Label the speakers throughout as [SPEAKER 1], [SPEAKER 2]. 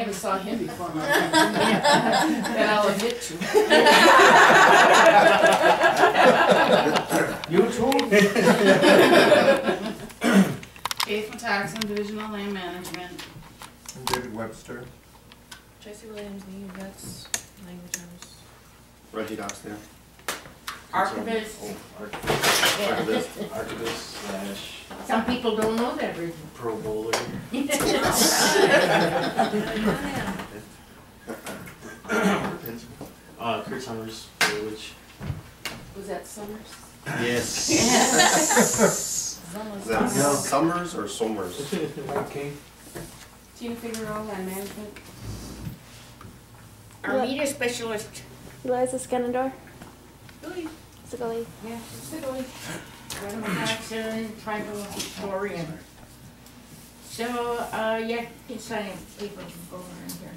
[SPEAKER 1] never saw him before in my life. That I'll admit to.
[SPEAKER 2] You too?
[SPEAKER 1] Loretta Metoxen, Division of Land Management.
[SPEAKER 3] And David Webster.
[SPEAKER 4] Tracy Williams, the that's language arts.
[SPEAKER 5] Reggie Doss there.
[SPEAKER 6] Archivist.
[SPEAKER 2] Archivist slash
[SPEAKER 6] Some people don't know that region.
[SPEAKER 2] pro bowler. Kurt Summers, which.
[SPEAKER 1] Was that Summers?
[SPEAKER 2] Yes.
[SPEAKER 5] Is that Summers or Somers?
[SPEAKER 2] Okay.
[SPEAKER 1] Tina Figueroa, Land Management.
[SPEAKER 6] Our media specialist.
[SPEAKER 7] Eliza Skenendor.
[SPEAKER 1] Billy.
[SPEAKER 7] Sigali.
[SPEAKER 6] Yeah, Loretta Metoxen, tribal historian. So, yeah, you can sign papers and go around here.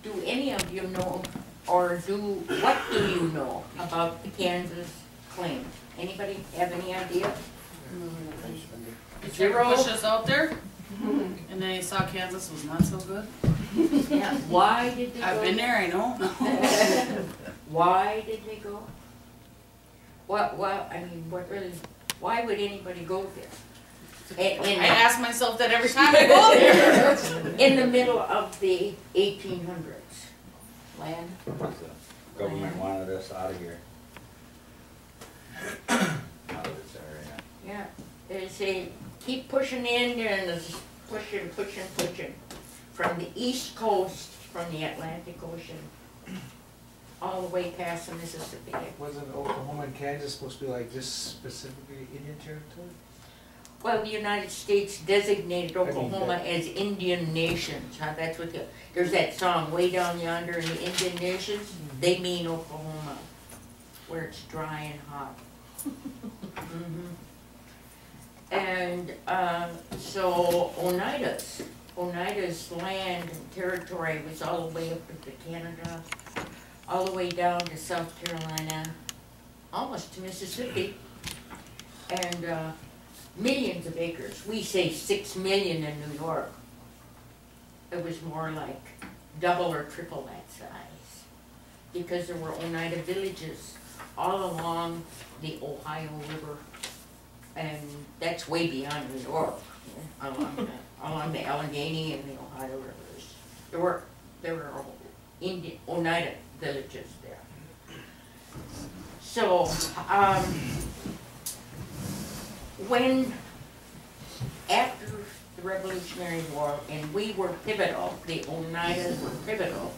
[SPEAKER 6] Do any of you know, or what do you know about the Kansas claim? Anybody have any idea?
[SPEAKER 1] Did you ever push us out there? And then you saw Kansas was not so good?
[SPEAKER 6] Yeah. Why did they go?
[SPEAKER 1] I've been there, I know.
[SPEAKER 6] Why did they go? What really, why would anybody go there?
[SPEAKER 1] I ask myself that every time I go there.
[SPEAKER 6] In the middle of the 1800s. Land?
[SPEAKER 8] Government wanted us out of here. Out of this area.
[SPEAKER 6] Yeah. They say, keep pushing in there and it's pushing. From the east coast, from the Atlantic Ocean, all the way past the Mississippi.
[SPEAKER 9] Wasn't Oklahoma and Kansas supposed to be like just specifically Indian territory?
[SPEAKER 6] Well, the United States designated Oklahoma as Indian nations. That's what there's that song, Way Down Yonder in the Indian Nations. They mean Oklahoma, where it's dry and hot. And so Oneida's land and territory was all the way up into Canada, all the way down to South Carolina, almost to Mississippi, and millions of acres. We say 6 million in New York. It was more like double or triple that size, because there were Oneida villages all along the Ohio River, and that's way beyond New York, along the Allegheny and the Ohio rivers. There were Indian Oneida villages there. So when after the Revolutionary War, and we were pivotal, the Oneidas were pivotal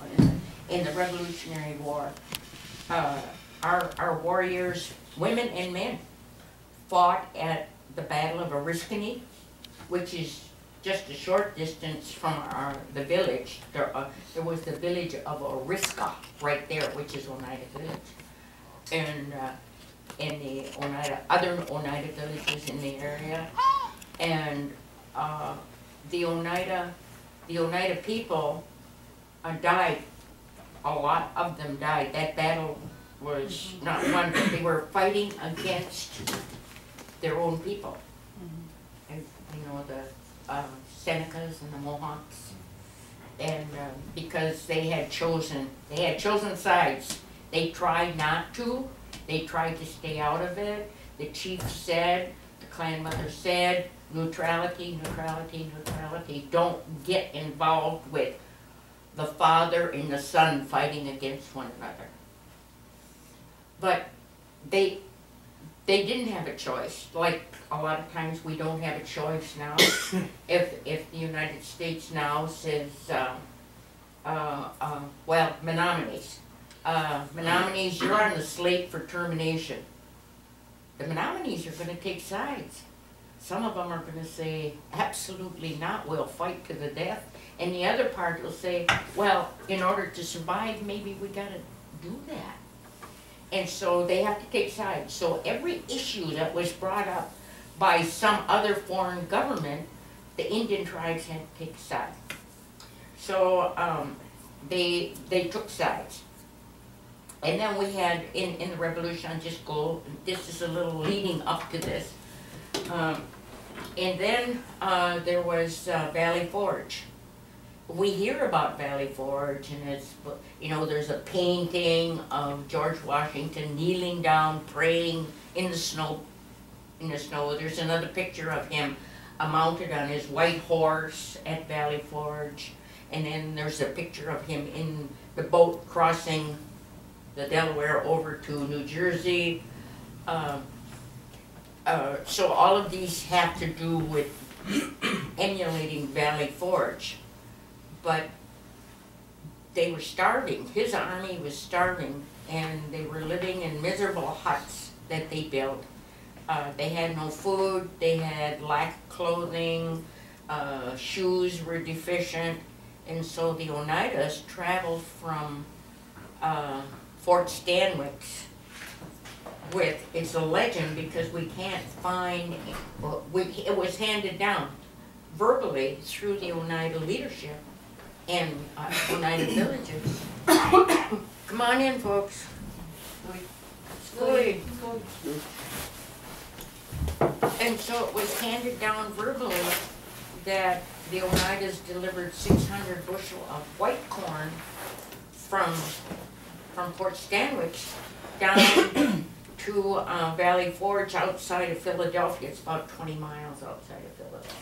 [SPEAKER 6] in the Revolutionary War. Our warriors, women and men, fought at the Battle of Oriskany, which is just a short distance from the village. There was the village of Oriska right there, which is Oneida Village, and the other Oneida villages in the area, and the Oneida people died. A lot of them died. That battle was not won, but they were fighting against their own people. And you know, the Senecas and the Mohawks, and because they had chosen sides. They tried not to. They tried to stay out of it. The chief said, the clan mother said, neutrality, neutrality, neutrality. Don't get involved with the father and the son fighting against one another. But they didn't have a choice. Like a lot of times we don't have a choice now. If the United States now says, well, Menominee. Menominee, you're on the slate for termination. The Menominee are going to take sides. Some of them are going to say, absolutely not, we'll fight to the death. And the other part will say, well, in order to survive, maybe we got to do that. And so they have to take sides. So every issue that was brought up by some other foreign government, the Indian tribes had to take sides. So they took sides. And then we had, in the Revolution, this is a little leading up to this, And then there was Valley Forge. We hear about Valley Forge, and it's, you know, there's a painting of George Washington kneeling down, praying in the snow. There's another picture of him mounted on his white horse at Valley Forge. And then there's a picture of him in the boat crossing the Delaware over to New Jersey. So all of these have to do with emulating Valley Forge. But they were starving. His army was starving, and they were living in miserable huts that they built. They had no food, they had lack of clothing, shoes were deficient, and so the Oneidas traveled from Fort Stanwix with, it's a legend because we can't find, it was handed down verbally through the Oneida leadership and Oneida villages. Come on in, folks. Schoolie. And so it was handed down verbally that the Oneidas delivered 600 bushel of white corn from Fort Stanwix down to Valley Forge outside of Philadelphia. It's about 20 miles outside of Philadelphia.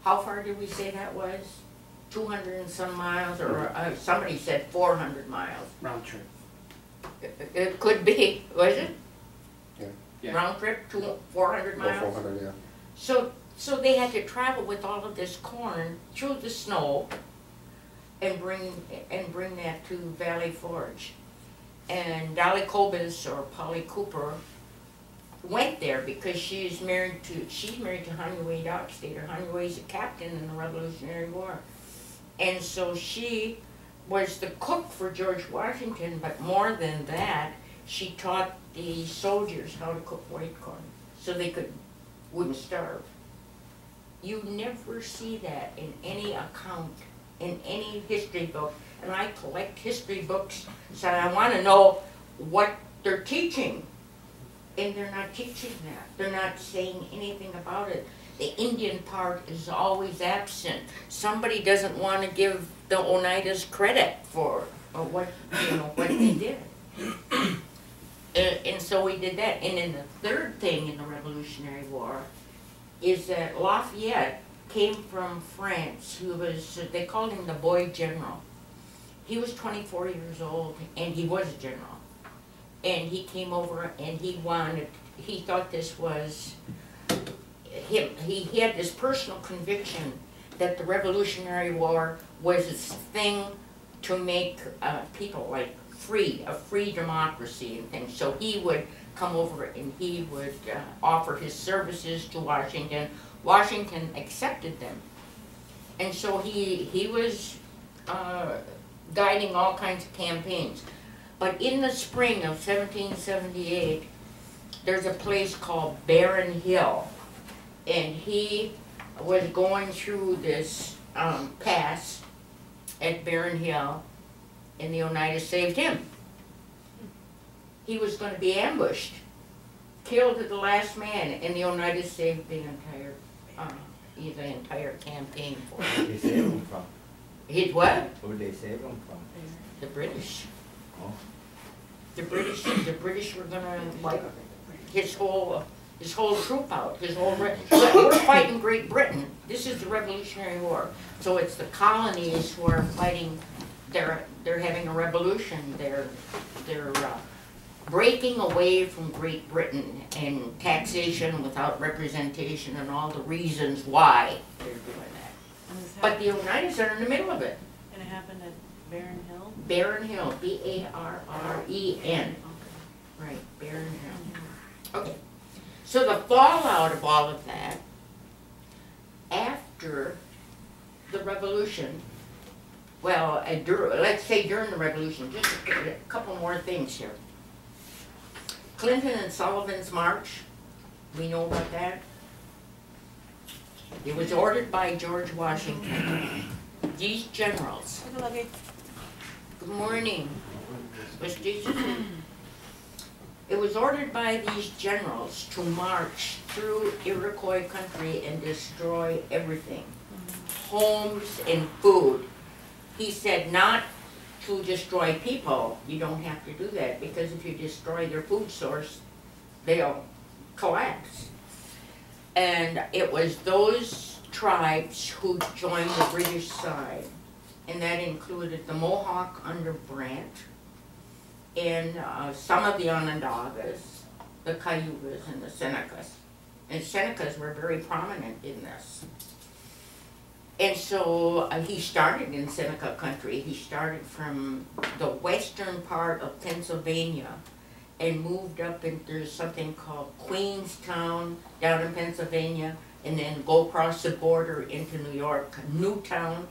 [SPEAKER 6] How far did we say that was? 200 and some miles, or somebody said 400 miles.
[SPEAKER 2] Round trip.
[SPEAKER 6] It could be, was it?
[SPEAKER 2] Yeah.
[SPEAKER 6] Round trip to 400 miles?
[SPEAKER 5] 400, yeah.
[SPEAKER 6] So they had to travel with all of this corn through the snow and bring that to Valley Forge. And Dolly Kobus, or Polly Cooper, went there because she's married to Oneida Cultural. Honeywa's a captain in the Revolutionary War. And so she was the cook for George Washington, but more than that, she taught the soldiers how to cook white corn so they wouldn't starve. You never see that in any account, in any history book. And I collect history books, so I want to know what they're teaching. And they're not teaching that. They're not saying anything about it. The Indian part is always absent. Somebody doesn't want to give the Oneidas credit for what they did. And so we did that. And then the third thing in the Revolutionary War is that Lafayette came from France. They called him the boy general. He was 24 years old, and he was a general. And he came over, and he thought this was him. He had this personal conviction that the Revolutionary War was this thing to make people like a free democracy and things. So he would come over and he would offer his services to Washington. Washington accepted them. And so he was guiding all kinds of campaigns. But in the spring of 1778, there's a place called Barren Hill. And he was going through this pass at Barren Hill, and the Oneida saved him. He was going to be ambushed, killed to the last man, and the Oneida saved the entire campaign for him.
[SPEAKER 8] Who did they save him from?
[SPEAKER 6] He what?
[SPEAKER 8] Who did they save him from?
[SPEAKER 6] The British.
[SPEAKER 8] Oh.
[SPEAKER 6] The British were going to wipe his whole troop out. We're fighting Great Britain. This is the Revolutionary War. So it's the colonies who are fighting. They're having a revolution. They're breaking away from Great Britain and taxation without representation and all the reasons why they're doing that. But the Oneidas are in the middle of it.
[SPEAKER 1] And it happened at Barren Hill?
[SPEAKER 6] Barren Hill, B-A-R-R-E-N. Right, Barren Hill. Okay. So the fallout of all of that, after the Revolution, well, let's say during the Revolution, just a couple more things here. Clinton and Sullivan's March, we know about that. It was ordered by George Washington. These generals. Good morning. It was ordered by these generals to march through Iroquois country and destroy everything. Homes and food. He said not to destroy people. You don't have to do that, because if you destroy their food source, they'll collapse. And it was those tribes who joined the British side, and that included the Mohawk under Brant, and some of the Onondagas, the Cayugas, and the Senecas. And Senecas were very prominent in this. And so he started in Seneca country. He started from the western part of Pennsylvania and moved up into something called Queenstown down in Pennsylvania, and then go across the border into New York, Newtown.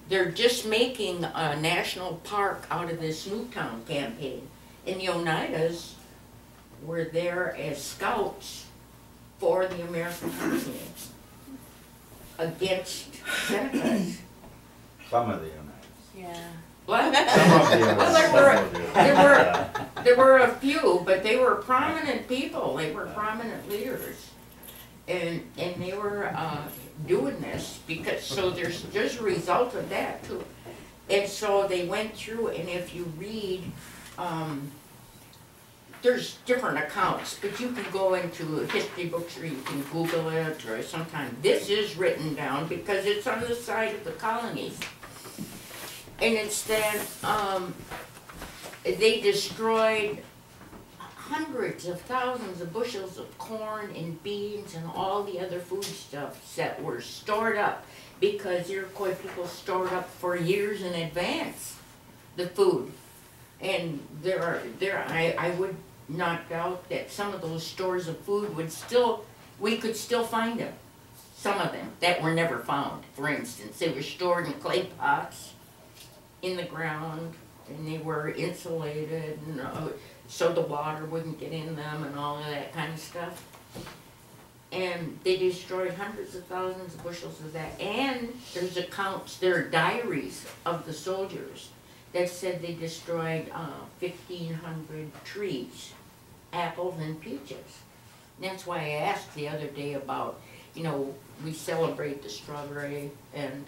[SPEAKER 6] They're just making a national park out of this Newtown campaign. And the Oneidas were there as scouts for the American Army against Senecas.
[SPEAKER 8] Some of the United.
[SPEAKER 4] Yeah.
[SPEAKER 6] What?
[SPEAKER 8] Some of the
[SPEAKER 6] Well, there were a few, but they were prominent people. They were prominent leaders. And they were doing this because, so there's a result of that too. And so they went through, and if you read, there's different accounts, but you can go into history books or you can Google it, or sometime. This is written down because it's on the side of the colonies. And it's that they destroyed hundreds of thousands of bushels of corn and beans and all the other foodstuffs that were stored up, because Iroquois people stored up for years in advance the food. And I would not doubt that some of those stores of food we could still find them. Some of them that were never found. For instance, they were stored in clay pots in the ground, and they were insulated, and so the water wouldn't get in them and all of that kind of stuff. And they destroyed hundreds of thousands of bushels of that. And there's accounts, there are diaries of the soldiers that said they destroyed 1,500 trees, apples and peaches. And that's why I asked the other day about, we celebrate the strawberry and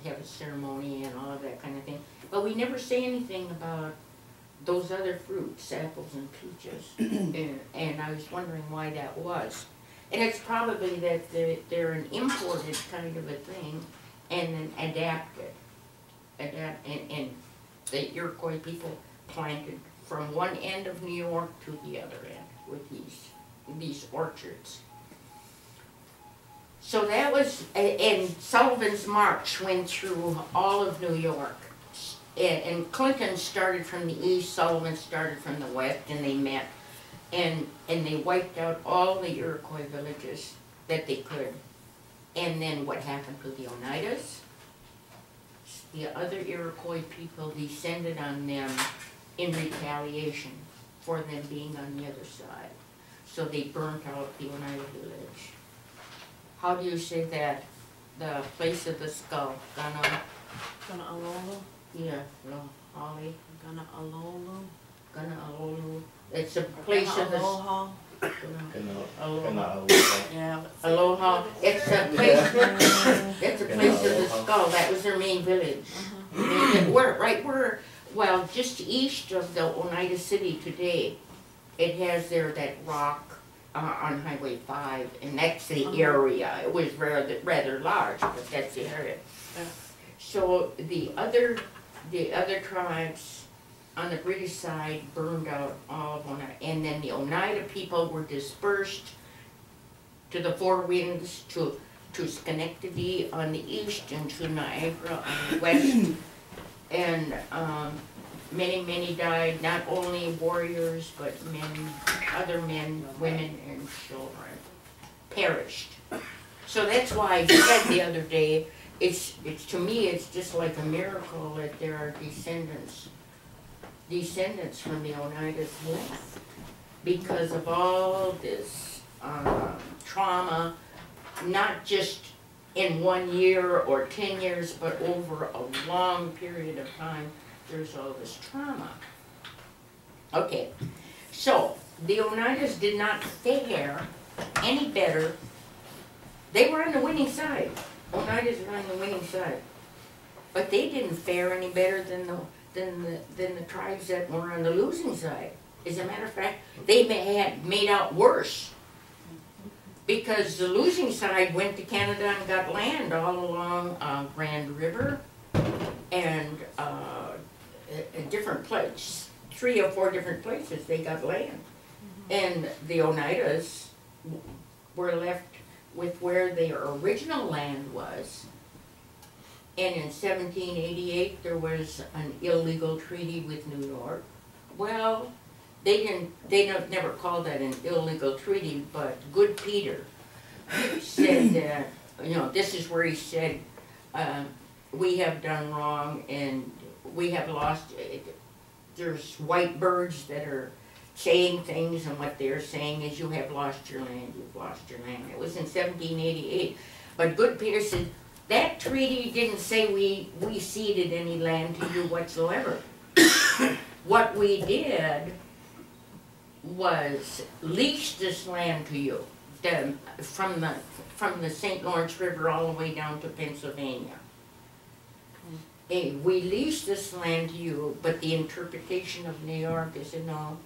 [SPEAKER 6] have a ceremony and all of that kind of thing. But we never say anything about those other fruits, apples and peaches. And I was wondering why that was. And it's probably that they're an imported kind of a thing and then adapted. And the Iroquois people planted from one end of New York to the other end with these orchards. So that was, and Sullivan's March went through all of New York. And Clinton started from the east, Sullivan started from the west, and they met. And they wiped out all the Iroquois villages that they could. And then what happened to the Oneidas? The other Iroquois people descended on them in retaliation for them being on the other side. So they burnt out the Oneida village. How do you say that? The place of the skull. Gana
[SPEAKER 4] Alolu.
[SPEAKER 6] Yeah, no, Holly.
[SPEAKER 4] Gana Alolu.
[SPEAKER 6] It's a place of the
[SPEAKER 4] Aloha. Yeah.
[SPEAKER 6] Aloha. It's a place. It's a place of the skull. That was their main village. Well, just east of the Oneida City today, it has there that rock on Highway 5, and that's the area. It was rather large, but that's the area. So the other tribes on the British side burned out all of Oneida, and then the Oneida people were dispersed to the Four Winds, to Schenectady on the east, and to Niagara on the west. And many died, not only warriors, but other men, women, and children perished. So that's why I said the other day, it's to me, it's just like a miracle that there are descendants from the Oneidas left, because of all this trauma, not just in 1 year or 10 years, but over a long period of time. There's all this trauma. Okay, so the Oneidas did not fare any better. They were on the winning side. Oneidas were on the winning side. But they didn't fare any better than the tribes that were on the losing side. As a matter of fact, they had made out worse. Because the losing side went to Canada and got land all along Grand River and a different place, 3 or 4 different places they got land. And the Oneidas were left with where their original land was. And in 1788 there was an illegal treaty with New York. Well, they never called that an illegal treaty, but Good Peter said that, you know, this is where he said, we have done wrong and we have lost, there's white birds that are saying things, and what they're saying is you have lost your land, you've lost your land. It was in 1788. But Good Peter said, that treaty didn't say we ceded any land to you whatsoever. What we did was lease this land to you, from the St. Lawrence River all the way down to Pennsylvania. And we leased this land to you, but the interpretation of New York is, no,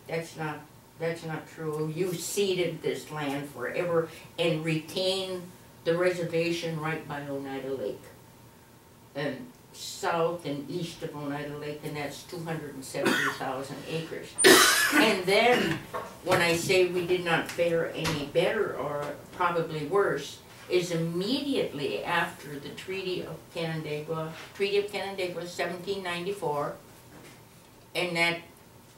[SPEAKER 6] that's not true. You ceded this land forever and retained the reservation right by Oneida Lake, and south and east of Oneida Lake, and that's 270,000 acres. And then, when I say we did not fare any better or probably worse, is immediately after the Treaty of Canandaigua. Treaty of Canandaigua, 1794, and that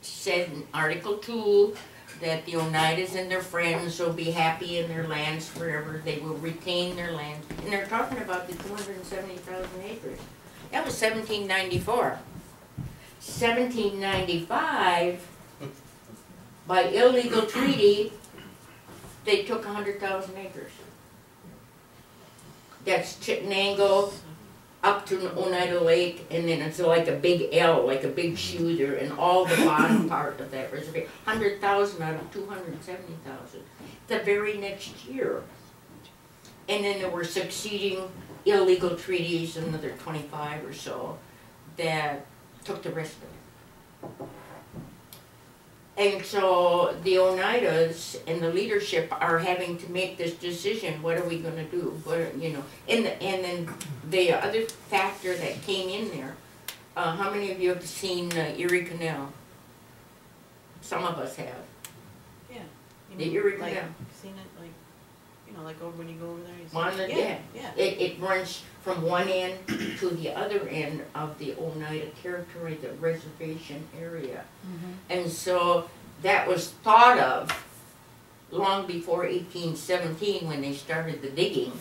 [SPEAKER 6] said in Article 2 that the Oneidas and their friends will be happy in their lands forever. They will retain their land. And they're talking about the 270,000 acres. That was 1794. 1795, by illegal treaty, they took 100,000 acres. That's Chittenango up to Oneida Lake, and then it's like a big L, like a big shoe there, and all the bottom part of that reservation. 100,000 out of 270,000. The very next year. And then there were succeeding illegal treaties, another 25 or so, that took the rest of it. And so the Oneidas and the leadership are having to make this decision. What are we going to do? What, you know? And then the other factor that came in there. How many of you have seen Erie Canal? Some of us have.
[SPEAKER 4] Yeah.
[SPEAKER 6] The Erie
[SPEAKER 4] like,
[SPEAKER 6] Canal.
[SPEAKER 4] seen it, like, you know, like over when you go over there. You see
[SPEAKER 6] One,
[SPEAKER 4] it.
[SPEAKER 6] yeah.
[SPEAKER 4] Yeah.
[SPEAKER 6] It runs from one end to the other end of the Oneida Territory, the reservation area. And so that was thought of long before 1817 when they started the digging,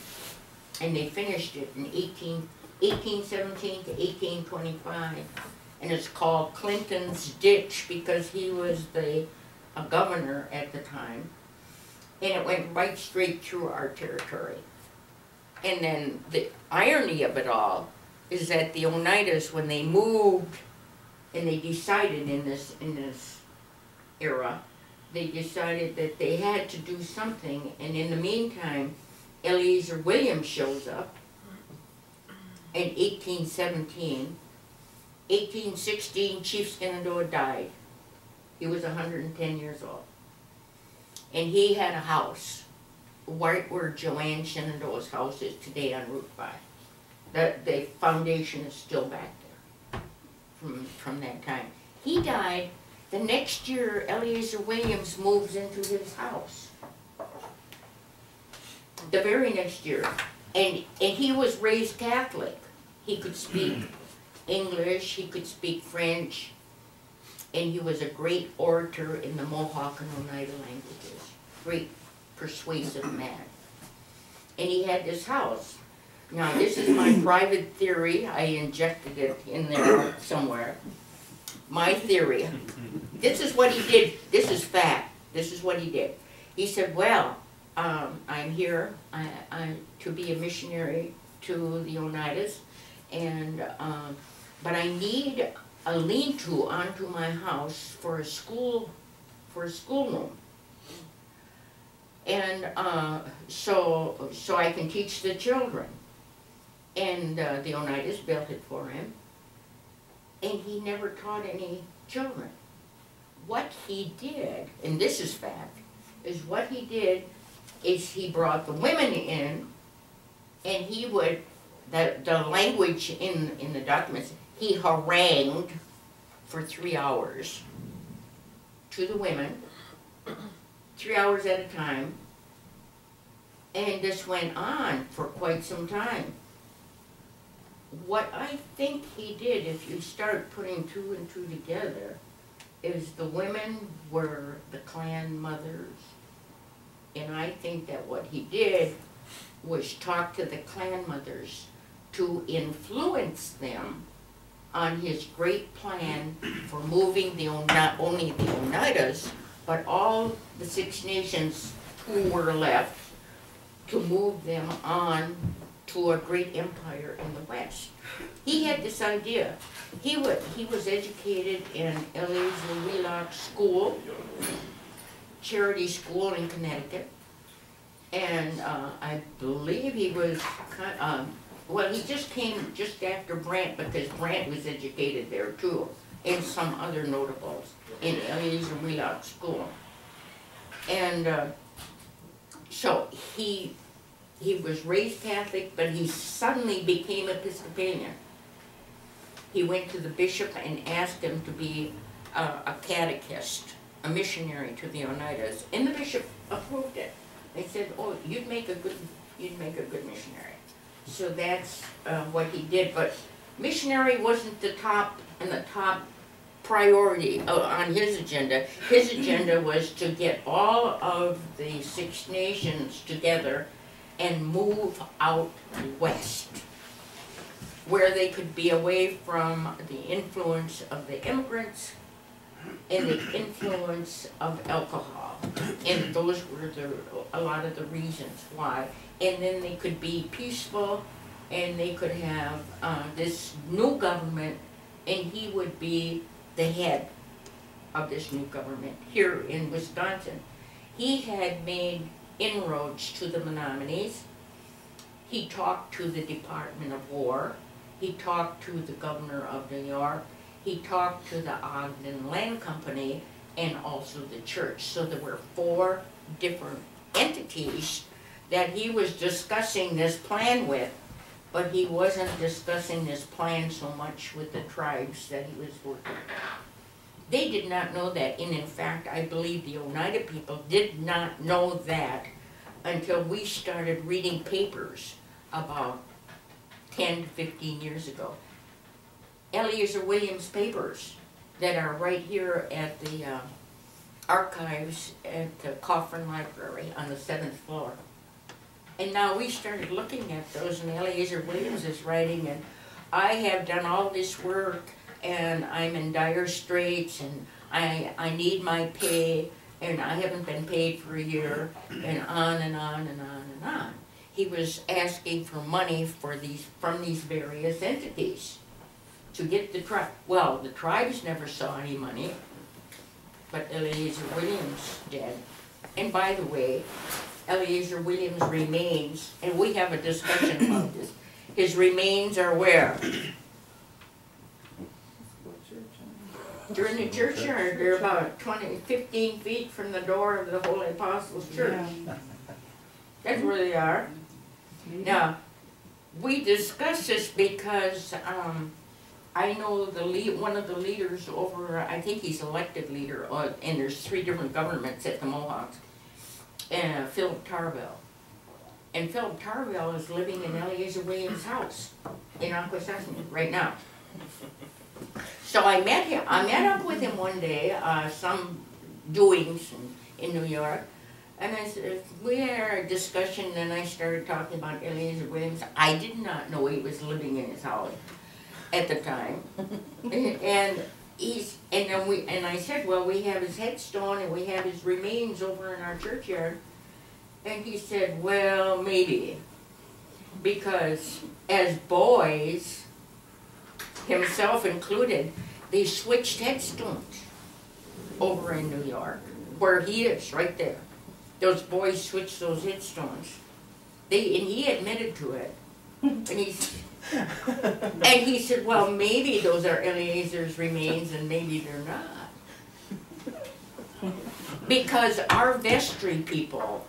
[SPEAKER 6] and they finished it in 1817 to 1825, and it's called Clinton's Ditch because he was a governor at the time, and it went right straight through our territory. And then the irony of it all is that the Oneidas, when they moved and they decided in this era, they decided that they had to do something, and in the meantime, Eleazar Williams shows up in 1817. 1816, Chief Shenandoah died. He was 110 years old. And he had a house right where Joanne Shenandoah's house is today on Route 5. The foundation is still back there from that time. He died. The next year, Eleazar Williams moves into his house. The very next year. And he was raised Catholic. He could speak English, he could speak French, and he was a great orator in the Mohawk and Oneida languages. Great persuasive man. And he had this house. Now, this is my private theory. I injected it in there somewhere. My theory. This is what he did. This is fact. This is what he did. He said, well, I'm here to be a missionary to the Oneidas, and but I need a lean-to onto my house for a school for a schoolroom. And so I can teach the children. And the Oneidas built it for him. And he never taught any children. What he did, and this is fact, is what he did is he brought the women in, and he would, the language in the documents, he harangued for 3 hours to the women, 3 hours at a time, and this went on for quite some time. What I think he did, if you start putting 2 and 2 together, is the women were the clan mothers. And I think that what he did was talk to the clan mothers to influence them on his great plan for moving not only the Oneidas, but all the 6 nations who were left, to move them on to a great empire in the West. He had this idea. He was educated in Eleazar Wheelock's school, charity school in Connecticut, and I believe he was, well, he just came just after Brant, because Brant was educated there too, and some other notables in Eleazar Wheelock's school. And so he was raised Catholic, but he suddenly became Episcopalian. He went to the bishop and asked him to be a catechist, a missionary to the Oneidas, and the bishop approved it. They said, "Oh, you'd make a good missionary." So that's what he did. But missionary wasn't the top priority on his agenda. His agenda was to get all of the 6 nations together and move out west, where they could be away from the influence of the immigrants and the influence of alcohol. And those were a lot of the reasons why. And then they could be peaceful, and they could have this new government, and he would be the head of this new government here in Wisconsin. He had made inroads to the Menominees. He talked to the Department of War. He talked to the governor of New York. He talked to the Ogden Land Company and also the church. So there were 4 different entities that he was discussing this plan with, but he wasn't discussing this plan so much with the tribes that he was working with. They did not know that, and in fact, I believe the Oneida people did not know that until we started reading papers about 10 to 15 years ago. Eleazar Williams papers that are right here at the archives at the Coffin Library on the 7th floor. And now we started looking at those, and Eleazar Williams is writing, and I have done all this work, and I'm in dire straits, and I need my pay, and I haven't been paid for a year, and on and on and on and on. He was asking for money from these various entities to get the tribe. Well, the tribes never saw any money, but Eleazar Williams did. And by the way, Eleazar Williams' remains, and we have a discussion about this, his remains are where? They're in the churchyard. They're about 15 feet from the door of the Holy Apostles' Church. That's where they are. Now, we discuss this because I know one of the leaders over, I think he's elected leader, and there's 3 different governments at the Mohawks, Philip Tarville. And Philip Tarville is living in Eleazar Williams' house in Akwesasne right now. So I met him. I met up with him one day, some doings in New York, and I said, we had a discussion, and I started talking about Eleazar Williams. I did not know he was living in his house at the time, and I said, well, we have his headstone and we have his remains over in our churchyard, and he said, well, maybe, because as boys, himself included, they switched headstones over in New York. where he is, right there. Those boys switched those headstones. And he admitted to it. And he said, well, maybe those are Eliezer's remains and maybe they're not. Because our vestry people,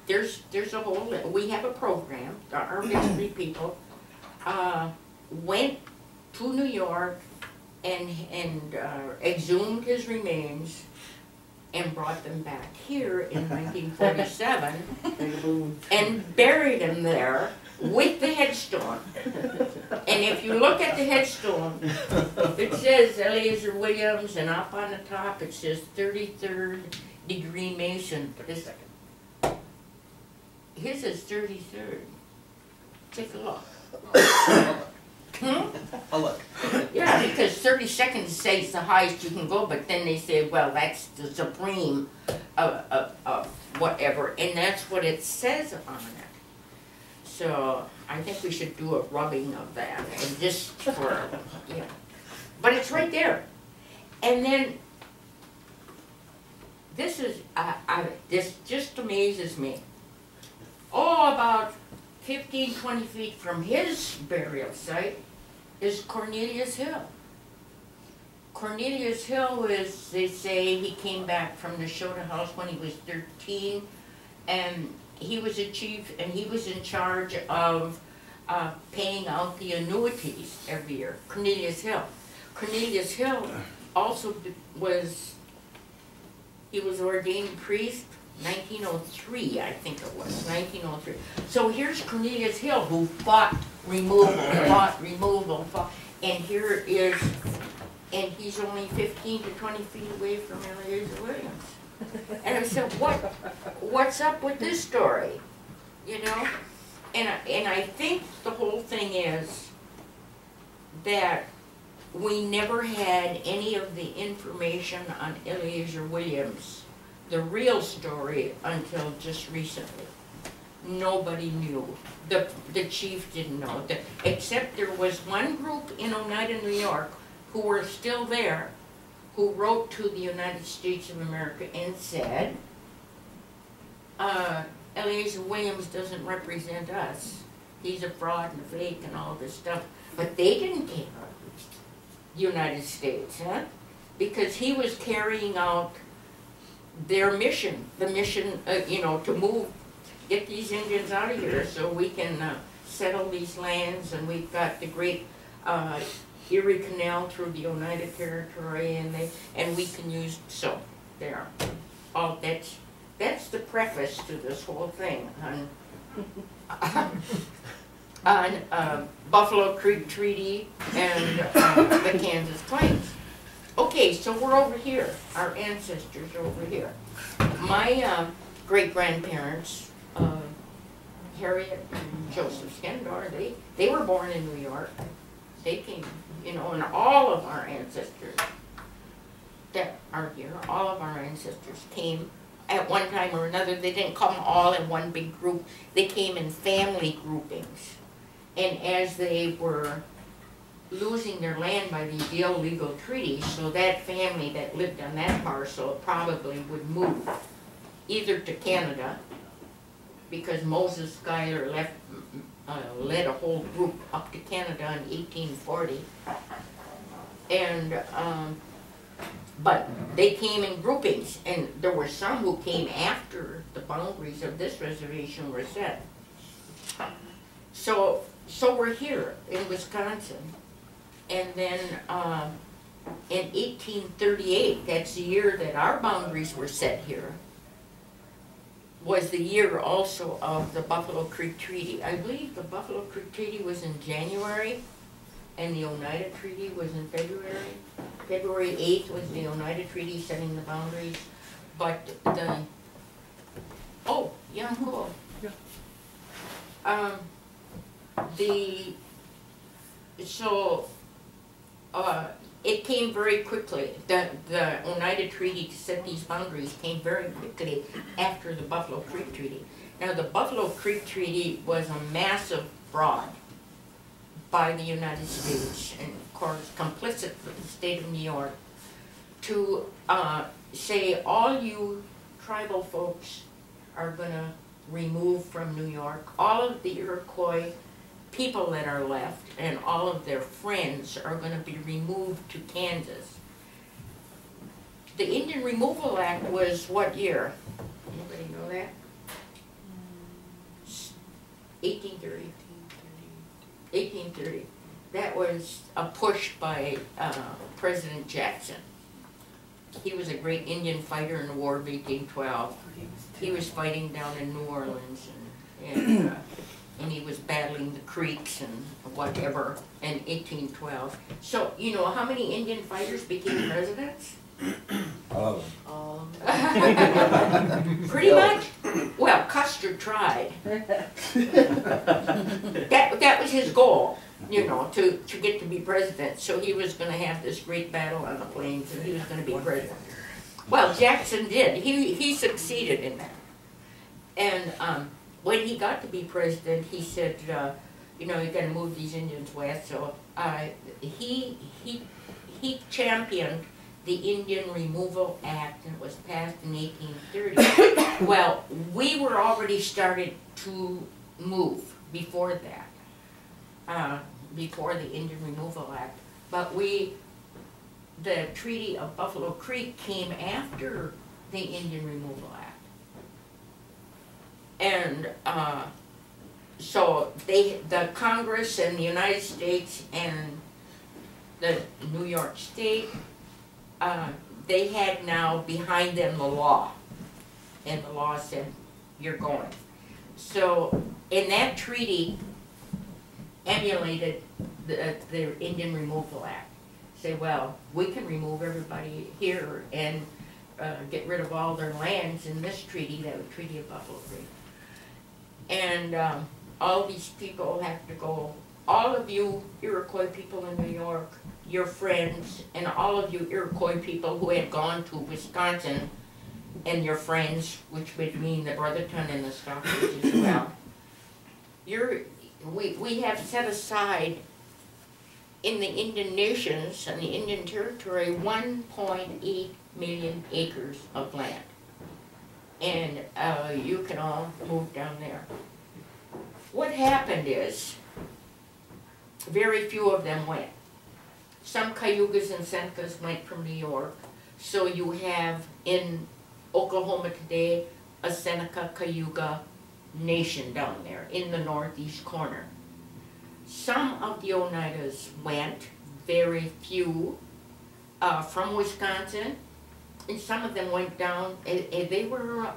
[SPEAKER 6] there's a whole, we have a program, our vestry people went to New York and exhumed his remains and brought them back here in 1947 and buried him there with the headstone. And if you look at the headstone, it says Eliezer Williams, and up on the top it says 33rd degree Mason. His is 33rd. Take a look.
[SPEAKER 2] I'll look.
[SPEAKER 6] Yeah, because 32nd says the highest you can go, but then they say, well, that's the supreme of whatever, and that's what it says on it. So I think we should do a rubbing of that, and just for, yeah. But it's right there. And then, this is, this just amazes me. Oh, about 15, 20 feet from his burial site is Cornelius Hill. Cornelius Hill is, they say, he came back from the Shota House when he was 13, and he was a chief, and he was in charge of paying out the annuities every year. Cornelius Hill. Cornelius Hill also was, he was ordained priest 1903, I think it was, 1903. So here's Cornelius Hill, who fought removal, and here is, and he's only 15 to 20 feet away from Eliezer Williams. And I said, what's up with this story? You know? And I think the whole thing is that we never had any of the information on Eliezer Williams, the real story, until just recently. Nobody knew. The chief didn't know. Except there was one group in Oneida, New York, who were still there, who wrote to the United States of America and said, Eliezer Williams doesn't represent us. He's a fraud and a fake and all this stuff. But they didn't care, the United States, huh? Because he was carrying out their mission, the mission, you know, to get these Indians out of here so we can settle these lands, and we've got the great Erie Canal through the Oneida Territory, and we can use, so there. Oh, that's the preface to this whole thing on Buffalo Creek Treaty and the Kansas Claims. Okay, so we're over here. Our ancestors are over here. My great-grandparents, Harriet and Joseph Skendor, they were born in New York. They came, you know, and all of our ancestors that are here, all of our ancestors came at one time or another. They didn't come all in one big group. They came in family groupings. And as they were losing their land by these illegal treaties, so that family that lived on that parcel probably would move either to Canada, because Moses Schuyler led a whole group up to Canada in 1840, and but they came in groupings, and there were some who came after the boundaries of this reservation were set. So we're here in Wisconsin. And then in 1838, that's the year that our boundaries were set here, was the year also of the Buffalo Creek Treaty. I believe the Buffalo Creek Treaty was in January, and the Oneida Treaty was in February. February 8th was the Oneida Treaty setting the boundaries, but oh, yeah, cool. Yeah. It came very quickly. The Oneida Treaty to set these boundaries came very quickly after the Buffalo Creek Treaty. Now, the Buffalo Creek Treaty was a massive fraud by the United States, and of course complicit with the state of New York, to say all you tribal folks are gonna remove from New York. All of the Iroquois people that are left and all of their friends are gonna be removed to Kansas. The Indian Removal Act was what year? Anybody know that? 1830. 1830. That was a push by President Jackson. He was a great Indian fighter in the War of 1812. He was fighting down in New Orleans, and he was battling the Creeks and whatever in 1812. So, you know how many Indian fighters became presidents?
[SPEAKER 8] All of them.
[SPEAKER 6] Pretty much. Well, Custer tried. That was his goal, you know, to get to be president. So he was going to have this great battle on the plains, and he was going to be president. Well, Jackson did. He succeeded in that. And when he got to be president, he said, you know, you got to move these Indians west. So he championed the Indian Removal Act, and it was passed in 1830. Well, we were already started to move before that, before the Indian Removal Act. But the Treaty of Buffalo Creek came after the Indian Removal Act. And so the Congress and the United States and the New York State, they had now behind them the law, and the law said, you're going. So, and that treaty emulated the Indian Removal Act. Say, well, we can remove everybody here and get rid of all their lands in this treaty, that was Treaty of Buffalo Creek. And all these people have to go, all of you Iroquois people in New York, your friends, and all of you Iroquois people who had gone to Wisconsin, and your friends, which would mean the Brotherton and the Stockbridge as well. We have set aside in the Indian nations and the Indian territory 1.8 million acres of land. And you can all move down there. What happened is, very few of them went. Some Cayugas and Senecas went from New York. So you have in Oklahoma today a Seneca-Cayuga nation down there in the northeast corner. Some of the Oneidas went, very few, from Wisconsin, and some of them went down, and they were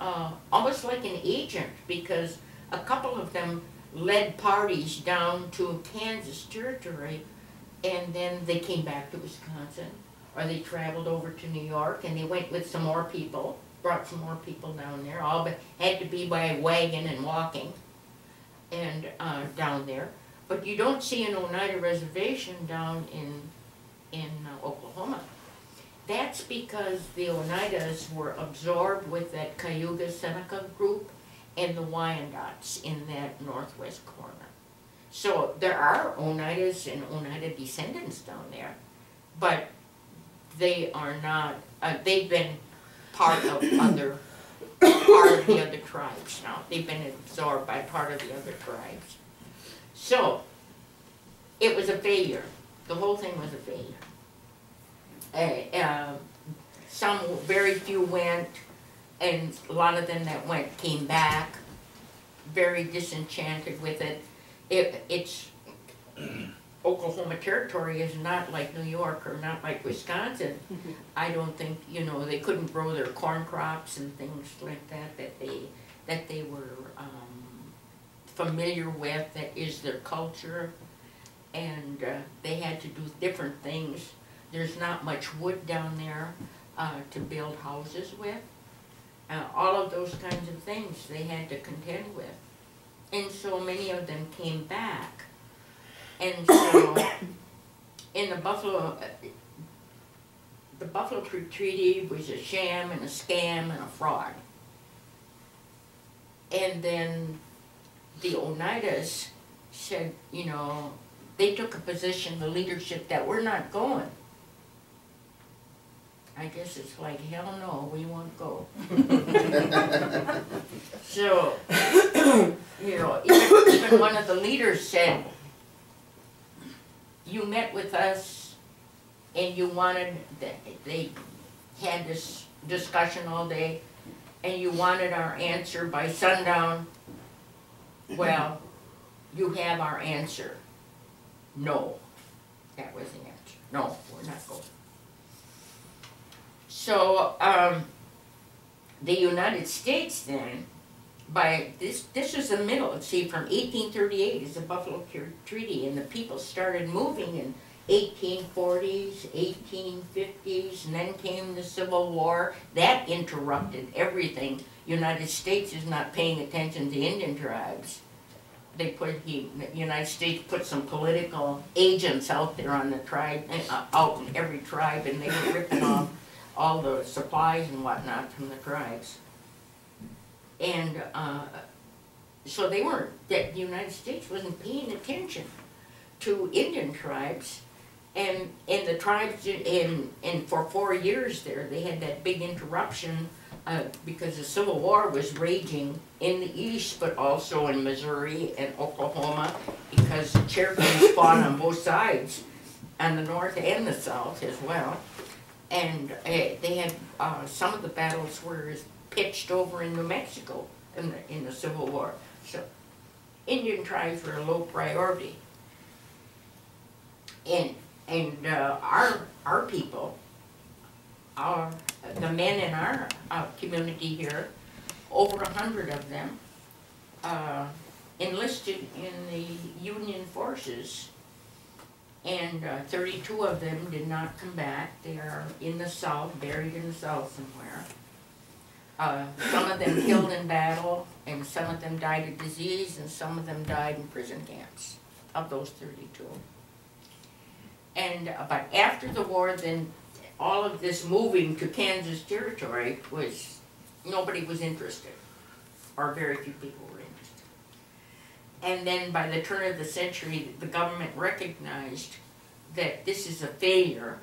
[SPEAKER 6] almost like an agent, because a couple of them led parties down to Kansas territory, and then they came back to Wisconsin, or they traveled over to New York, and they went with some more people, brought some more people down there, all but had to be by wagon and walking, and down there. But you don't see an Oneida reservation down in Oklahoma. That's because the Oneidas were absorbed with that Cayuga-Seneca group and the Wyandots in that northwest corner. So there are Oneidas and Oneida descendants down there, but they are not, they've been part of the other tribes now. They've been absorbed by part of the other tribes. So, it was a failure. The whole thing was a failure. Some, very few went, and a lot of them that went came back, very disenchanted with it. It's Oklahoma territory is not like New York or not like Wisconsin. I don't think, you know, they couldn't grow their corn crops and things like that that they were familiar with, that is their culture, and they had to do different things. There's not much wood down there to build houses with. All of those kinds of things they had to contend with. And so many of them came back. And so in the Buffalo Creek Treaty was a sham and a scam and a fraud. And then the Oneidas said, you know, they took a position, the leadership, that we're not going. I guess it's like, hell no, we won't go. So, you know, even one of the leaders said, you met with us and you wanted, they had this discussion all day, and you wanted our answer by sundown. Well, you have our answer. No. That was the answer. No, we're not going. So, the United States then, by this is the middle, see, from 1838 is the Buffalo Treaty, and the people started moving in 1840s, 1850s, and then came the Civil War. That interrupted everything. United States is not paying attention to Indian tribes. They the United States put some political agents out there on the tribe, out in every tribe, and they were ripping off all the supplies and whatnot from the tribes. And so they weren't, the United States wasn't paying attention to Indian tribes. And the tribes, and for 4 years there, they had that big interruption because the Civil War was raging in the East, but also in Missouri and Oklahoma, because the Cherokees fought on both sides, on the North and the South as well. And they had, some of the battles were pitched over in New Mexico in the Civil War. So Indian tribes were a low priority. And our people, the men in our community here, over 100 of them, enlisted in the Union forces, and 32 of them did not come back. They are in the South, buried in the South somewhere. Some of them killed in battle, and some of them died of disease, and some of them died in prison camps, of those 32. And but after the war, then all of this moving to Kansas Territory was, nobody was interested, or very few people were interested. And then by the turn of the century, the government recognized that this is a failure,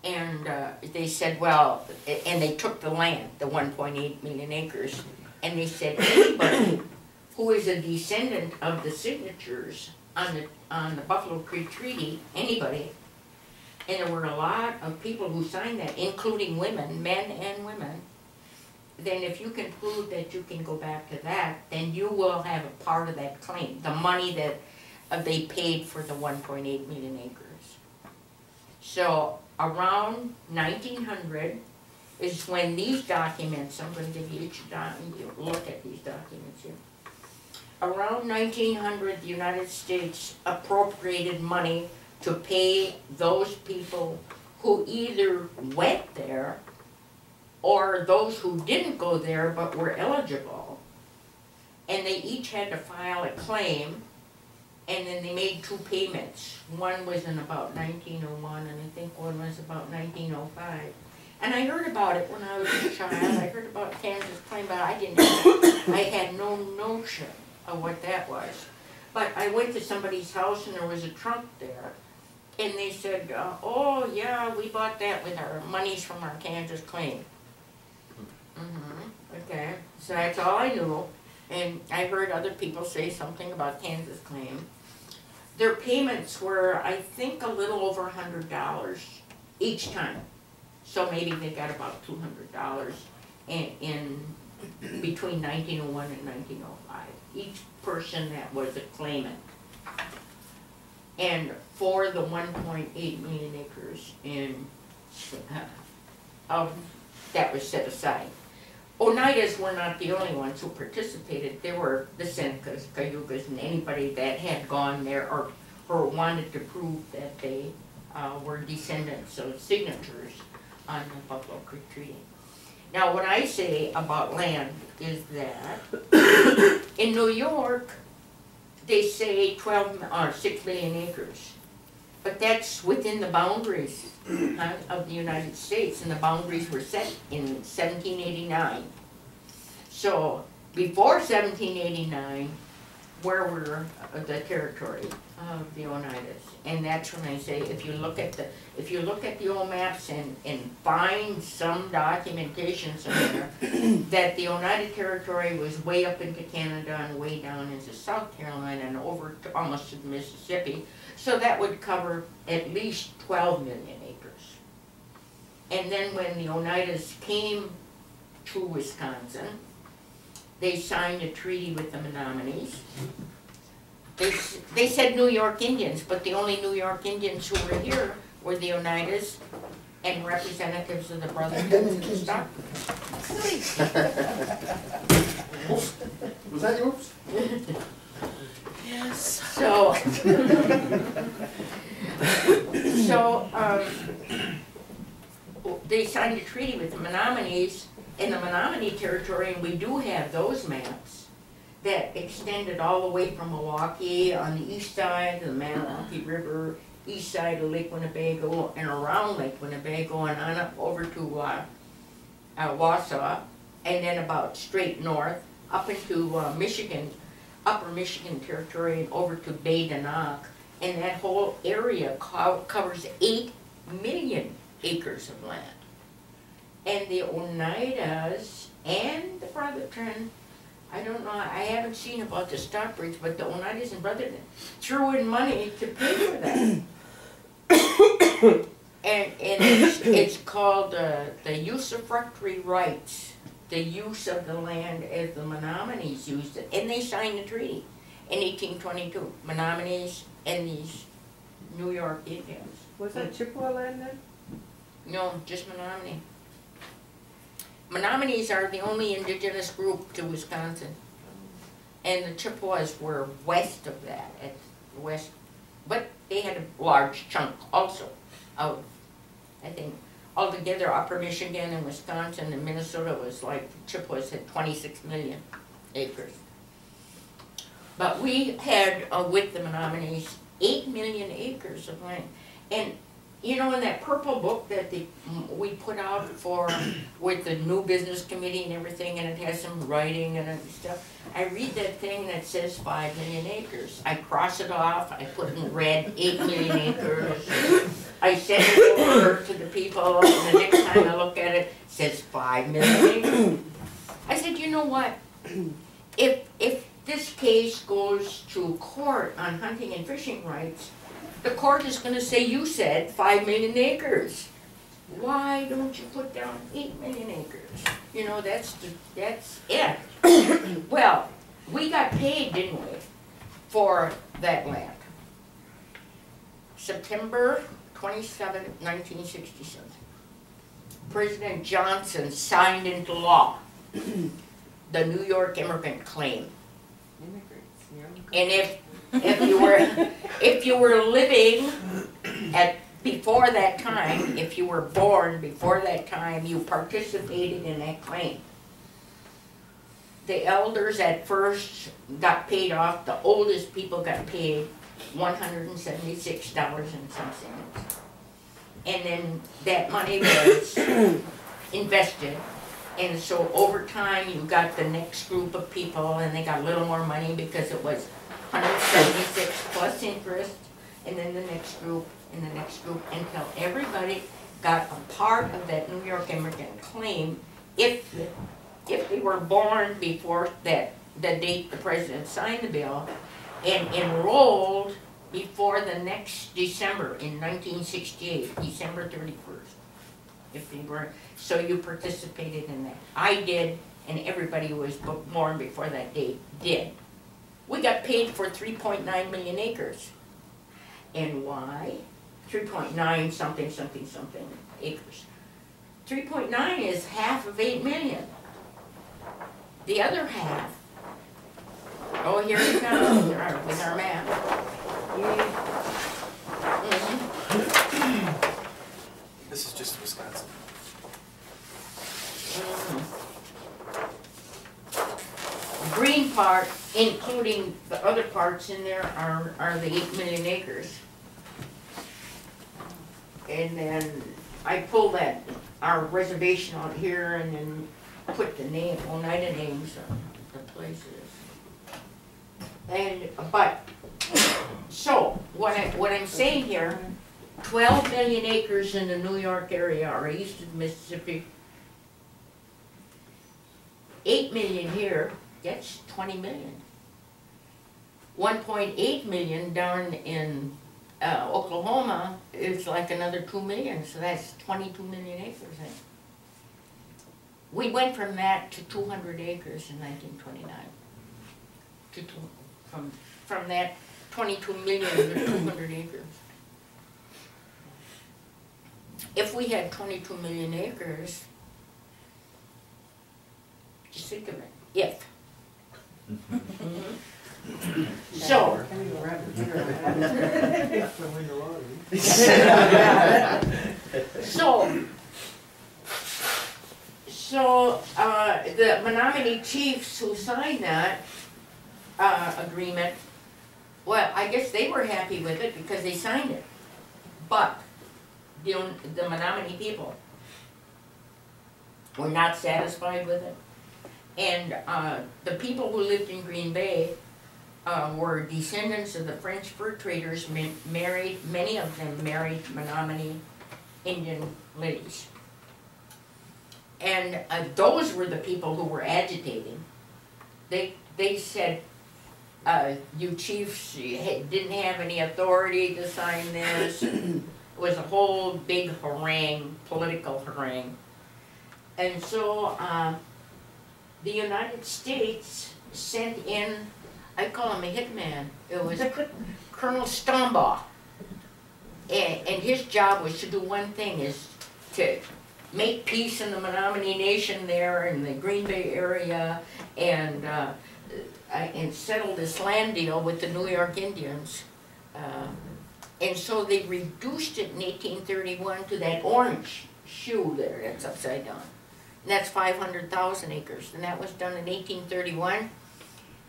[SPEAKER 6] and they said, well, and they took the land, the 1.8 million acres, and they said anybody who is a descendant of the signatures on the Buffalo Creek Treaty, anybody, and there were a lot of people who signed that, including women, men and women, then if you can prove that you can go back to that, then you will have a part of that claim, the money that they paid for the 1.8 million acres. So around 1900 is when these documents, I'm going to give you each look at these documents here. Around 1900, the United States appropriated money to pay those people who either went there or those who didn't go there but were eligible. And they each had to file a claim, and then they made 2 payments. One was in about 1901, and I think one was about 1905. And I heard about it when I was a child. I heard about Kansas claim, but I had no notion of what that was. But I went to somebody's house and there was a trunk there, and they said, oh yeah, we bought that with our monies from our Kansas claim. Okay, so that's all I knew. And I heard other people say something about Kansas claim. Their payments were, I think, a little over $100 each time. So maybe they got about $200 in between 1901 and 1905. Each person that was a claimant. And for the 1.8 million acres that was set aside. Oneidas were not the only ones who participated. There were the Senecas, Cayugas, and anybody that had gone there or wanted to prove that they were descendants of signatures on the Buffalo Creek Treaty. Now, what I say about land is that in New York, they say 6 million acres. But that's within the boundaries of the United States, and the boundaries were set in 1789. So before 1789, where we're, the territory of the Oneidas. And that's when I say, if you look at the old maps and find some documentation somewhere that the Oneida territory was way up into Canada and way down into South Carolina and over to almost to the Mississippi. So that would cover at least 12 million acres. And then when the Oneidas came to Wisconsin, they signed a treaty with the Menominees. They said New York Indians, but the only New York Indians who were here were the Oneidas and representatives of the Brothertons and the Stockbridge.
[SPEAKER 5] Was that yours?
[SPEAKER 1] Yes.
[SPEAKER 6] So, they signed a treaty with the Menominees in the Menominee territory, and we do have those maps that extended all the way from Milwaukee on the east side of the Maniloki River, east side of Lake Winnebago, and around Lake Winnebago, and on up over to Wausau, and then about straight north, up into Michigan, upper Michigan territory, and over to Badenoch, and that whole area covers 8 million acres of land. And the Oneidas and the Brotherton, I don't know, I haven't seen about the Stockbridge, but the Oneidas and Brotherton threw in money to pay for that. and it's called the usufructuary rights, the use of the land as the Menominees used it. And they signed the treaty in 1822, Menominees and these New York Indians.
[SPEAKER 10] Was that Chippewa land then?
[SPEAKER 6] No, just Menominee. Menominees are the only indigenous group to Wisconsin. And the Chippewas were west of that, at west, but they had a large chunk also of, I think, altogether Upper Michigan and Wisconsin and Minnesota was like, the Chippewas had 26 million acres. But we had, with the Menominees, 8 million acres of land. And you know, in that purple book that we put out for, with the new business committee and everything, and it has some writing and stuff, I read that thing that says 5 million acres. I cross it off, I put in red 8 million acres. I send it over to the people, and the next time I look at it, it says 5 million acres. I said, you know what? If this case goes to court on hunting and fishing rights, the court is going to say, you said 5 million acres. Why don't you put down 8 million acres? You know, that's it. Well, we got paid, didn't we, for that land. September 27, 1967. President Johnson signed into law the New York immigrant claim.
[SPEAKER 10] Immigrants, yeah.
[SPEAKER 6] And if you were living before that time, if you were born before that time, you participated in that claim. The elders at first got paid off. The oldest people got paid $176 and some cents. And then that money was invested. And so over time, you got the next group of people, and they got a little more money because it was 176 plus interest, and then the next group, and the next group, until everybody got a part of that New York immigrant claim if they were born before the date the president signed the bill, and enrolled before the next December in 1968, December 31st. If they were, so you participated in that. I did, and everybody who was born before that date did. We got paid for 3.9 million acres. And why? 3.9 something, something, something acres. 3.9 is half of 8 million. The other half, oh, here we go, with our map.
[SPEAKER 2] This is just Wisconsin.
[SPEAKER 6] Green part, including the other parts in there, are the 8 million acres. And then I pulled our reservation out here and then put the Oneida names on the places. So, what I'm saying here, 12 million acres in the New York area or east of the Mississippi, 8 million here, that's 20 million. 1.8 million down in Oklahoma is like another 2 million, so that's 22 million acres. We went from that to 200 acres in 1929. From that 22 million to 200 acres. If we had 22 million acres, just think of it, if. So, the Menominee chiefs who signed that agreement, well, I guess they were happy with it because they signed it. But the Menominee people were not satisfied with it. And the people who lived in Green Bay were descendants of the French fur traders, many of them married Menominee Indian ladies. And those were the people who were agitating. They said, you chiefs didn't have any authority to sign this. It was a whole big harangue, political harangue. And so the United States sent in, I call him a hitman. It was Colonel Stombaugh. And his job was to do one thing, is to make peace in the Menominee Nation there in the Green Bay area and settle this land deal with the New York Indians. And so they reduced it in 1831 to that orange shoe there that's upside down. And that's 500,000 acres. And that was done in 1831.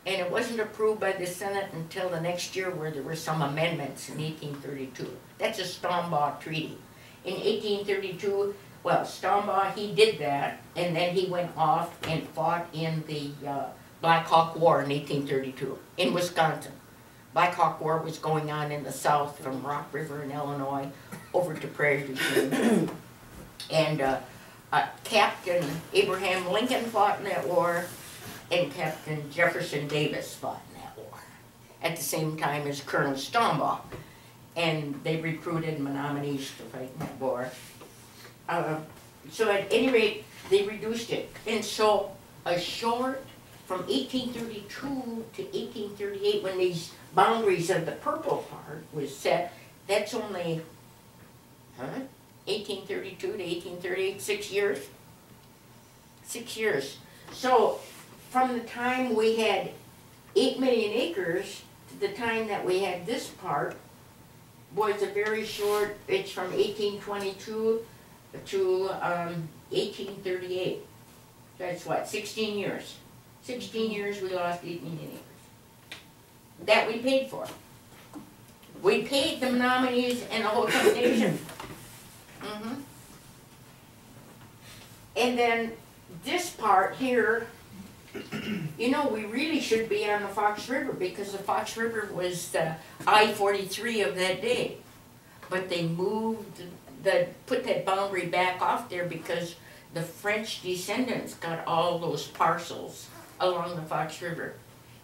[SPEAKER 6] And it wasn't approved by the Senate until the next year, where there were some amendments in 1832. That's a Stombaugh Treaty. In 1832, well, Stombaugh, he did that, and then he went off and fought in the Black Hawk War in 1832 in Wisconsin. Black Hawk War was going on in the south from Rock River in Illinois over to Prairie du Chien. And Captain Abraham Lincoln fought in that war, and Captain Jefferson Davis fought in that war at the same time as Colonel Stombaugh. And they recruited Menominees to fight in that war. So at any rate, they reduced it. And so a short, from 1832 to 1838, when these boundaries of the purple part was set, that's only, 1832 to 1838, 6 years. 6 years. So from the time we had 8 million acres to the time that we had this part was a very short, it's from 1822 to 1838. That's what, 16 years. 16 years we lost 8 million acres. That we paid for. We paid the Menominees and the Hotel Nation. And then this part here, you know, we really should be on the Fox River, because the Fox River was the I-43 of that day. But they moved, put that boundary back off there because the French descendants got all those parcels along the Fox River.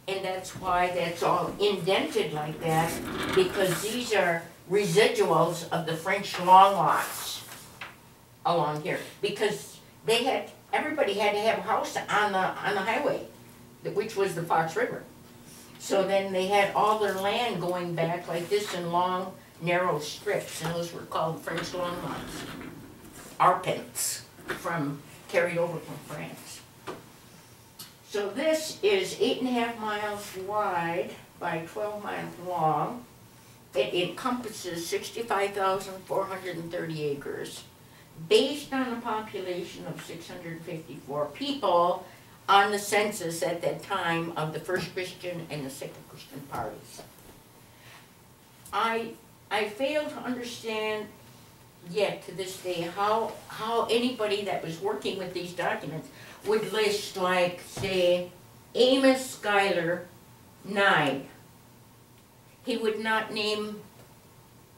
[SPEAKER 6] And that's why that's all indented like that, because these are residuals of the French long lots along here. Because they had, everybody had to have a house on the highway, which was the Fox River. So then they had all their land going back like this in long, narrow strips, and those were called French long lots. Arpents, carried over from France. So this is 8.5 miles wide by 12 miles long. It encompasses 65,430 acres, based on a population of 654 people on the census at that time of the First Christian and the Second Christian parties. I fail to understand yet to this day how anybody that was working with these documents would list, like, say, Amos Schuyler 9. He would not name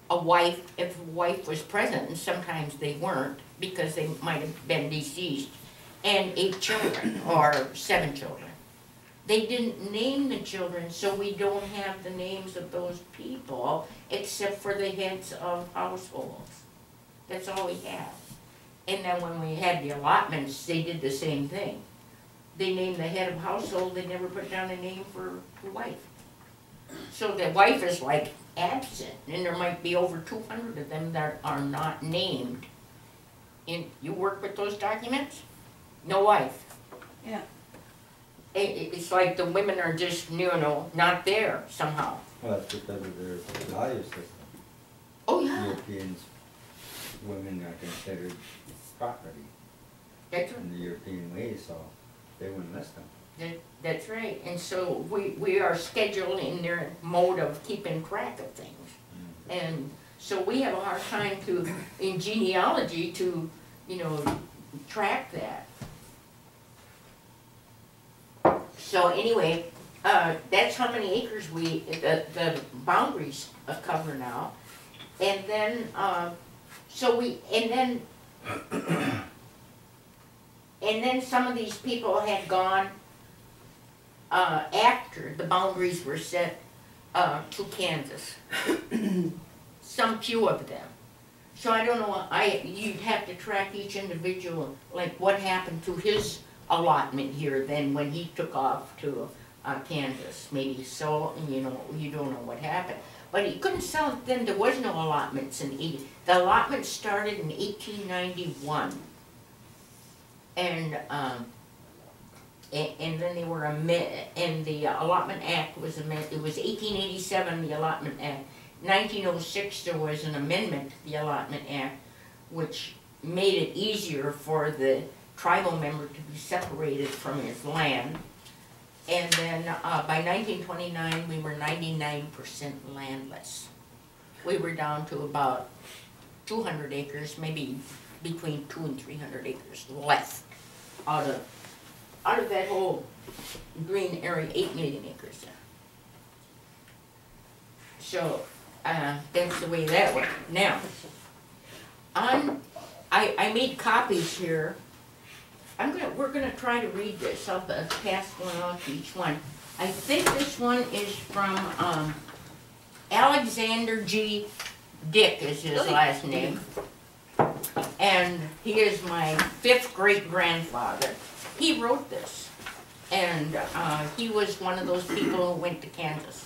[SPEAKER 6] a wife if a wife was present, and sometimes they weren't because they might have been deceased, and 8 children or 7 children. They didn't name the children, so we don't have the names of those people except for the heads of households. That's all we have. And then when we had the allotments, they did the same thing. They named the head of household, they never put down a name for the wife. So the wife is like absent, and there might be over 200 of them that are not named. And you work with those documents? No wife.
[SPEAKER 10] Yeah.
[SPEAKER 6] It's like the women are just, not there somehow.
[SPEAKER 8] Well, that's because of their value system.
[SPEAKER 6] Oh, yeah.
[SPEAKER 8] Europeans, women are considered property
[SPEAKER 6] That's right.
[SPEAKER 8] in the European way, so they wouldn't list them.
[SPEAKER 6] That's right. And so we are scheduled in their mode of keeping track of things. And so we have a hard time in genealogy to, track that. So anyway, that's how many acres the boundaries cover now. And then, and then some of these people had gone after the boundaries were set to Kansas. Some few of them. So I don't know, you'd have to track each individual, like what happened to his allotment here then when he took off to Kansas. Maybe so, you don't know what happened. But he couldn't sell it then, there was no allotments in the allotments started in 1891. And then they were and the Allotment Act was amended. It was 1887, the Allotment Act. 1906, there was an amendment to the Allotment Act, which made it easier for the tribal member to be separated from his land. And then by 1929, we were 99% landless. We were down to about 200 acres, maybe between 200 and 300 acres left out of that whole green area, 8 million acres there. So that's the way that went. Now, I made copies here. We're gonna try to read this. I'll pass one off to each one. I think this one is from Alexander G. Dick is his last name. And he is my 5th great-grandfather. He wrote this. And he was one of those people who went to Kansas.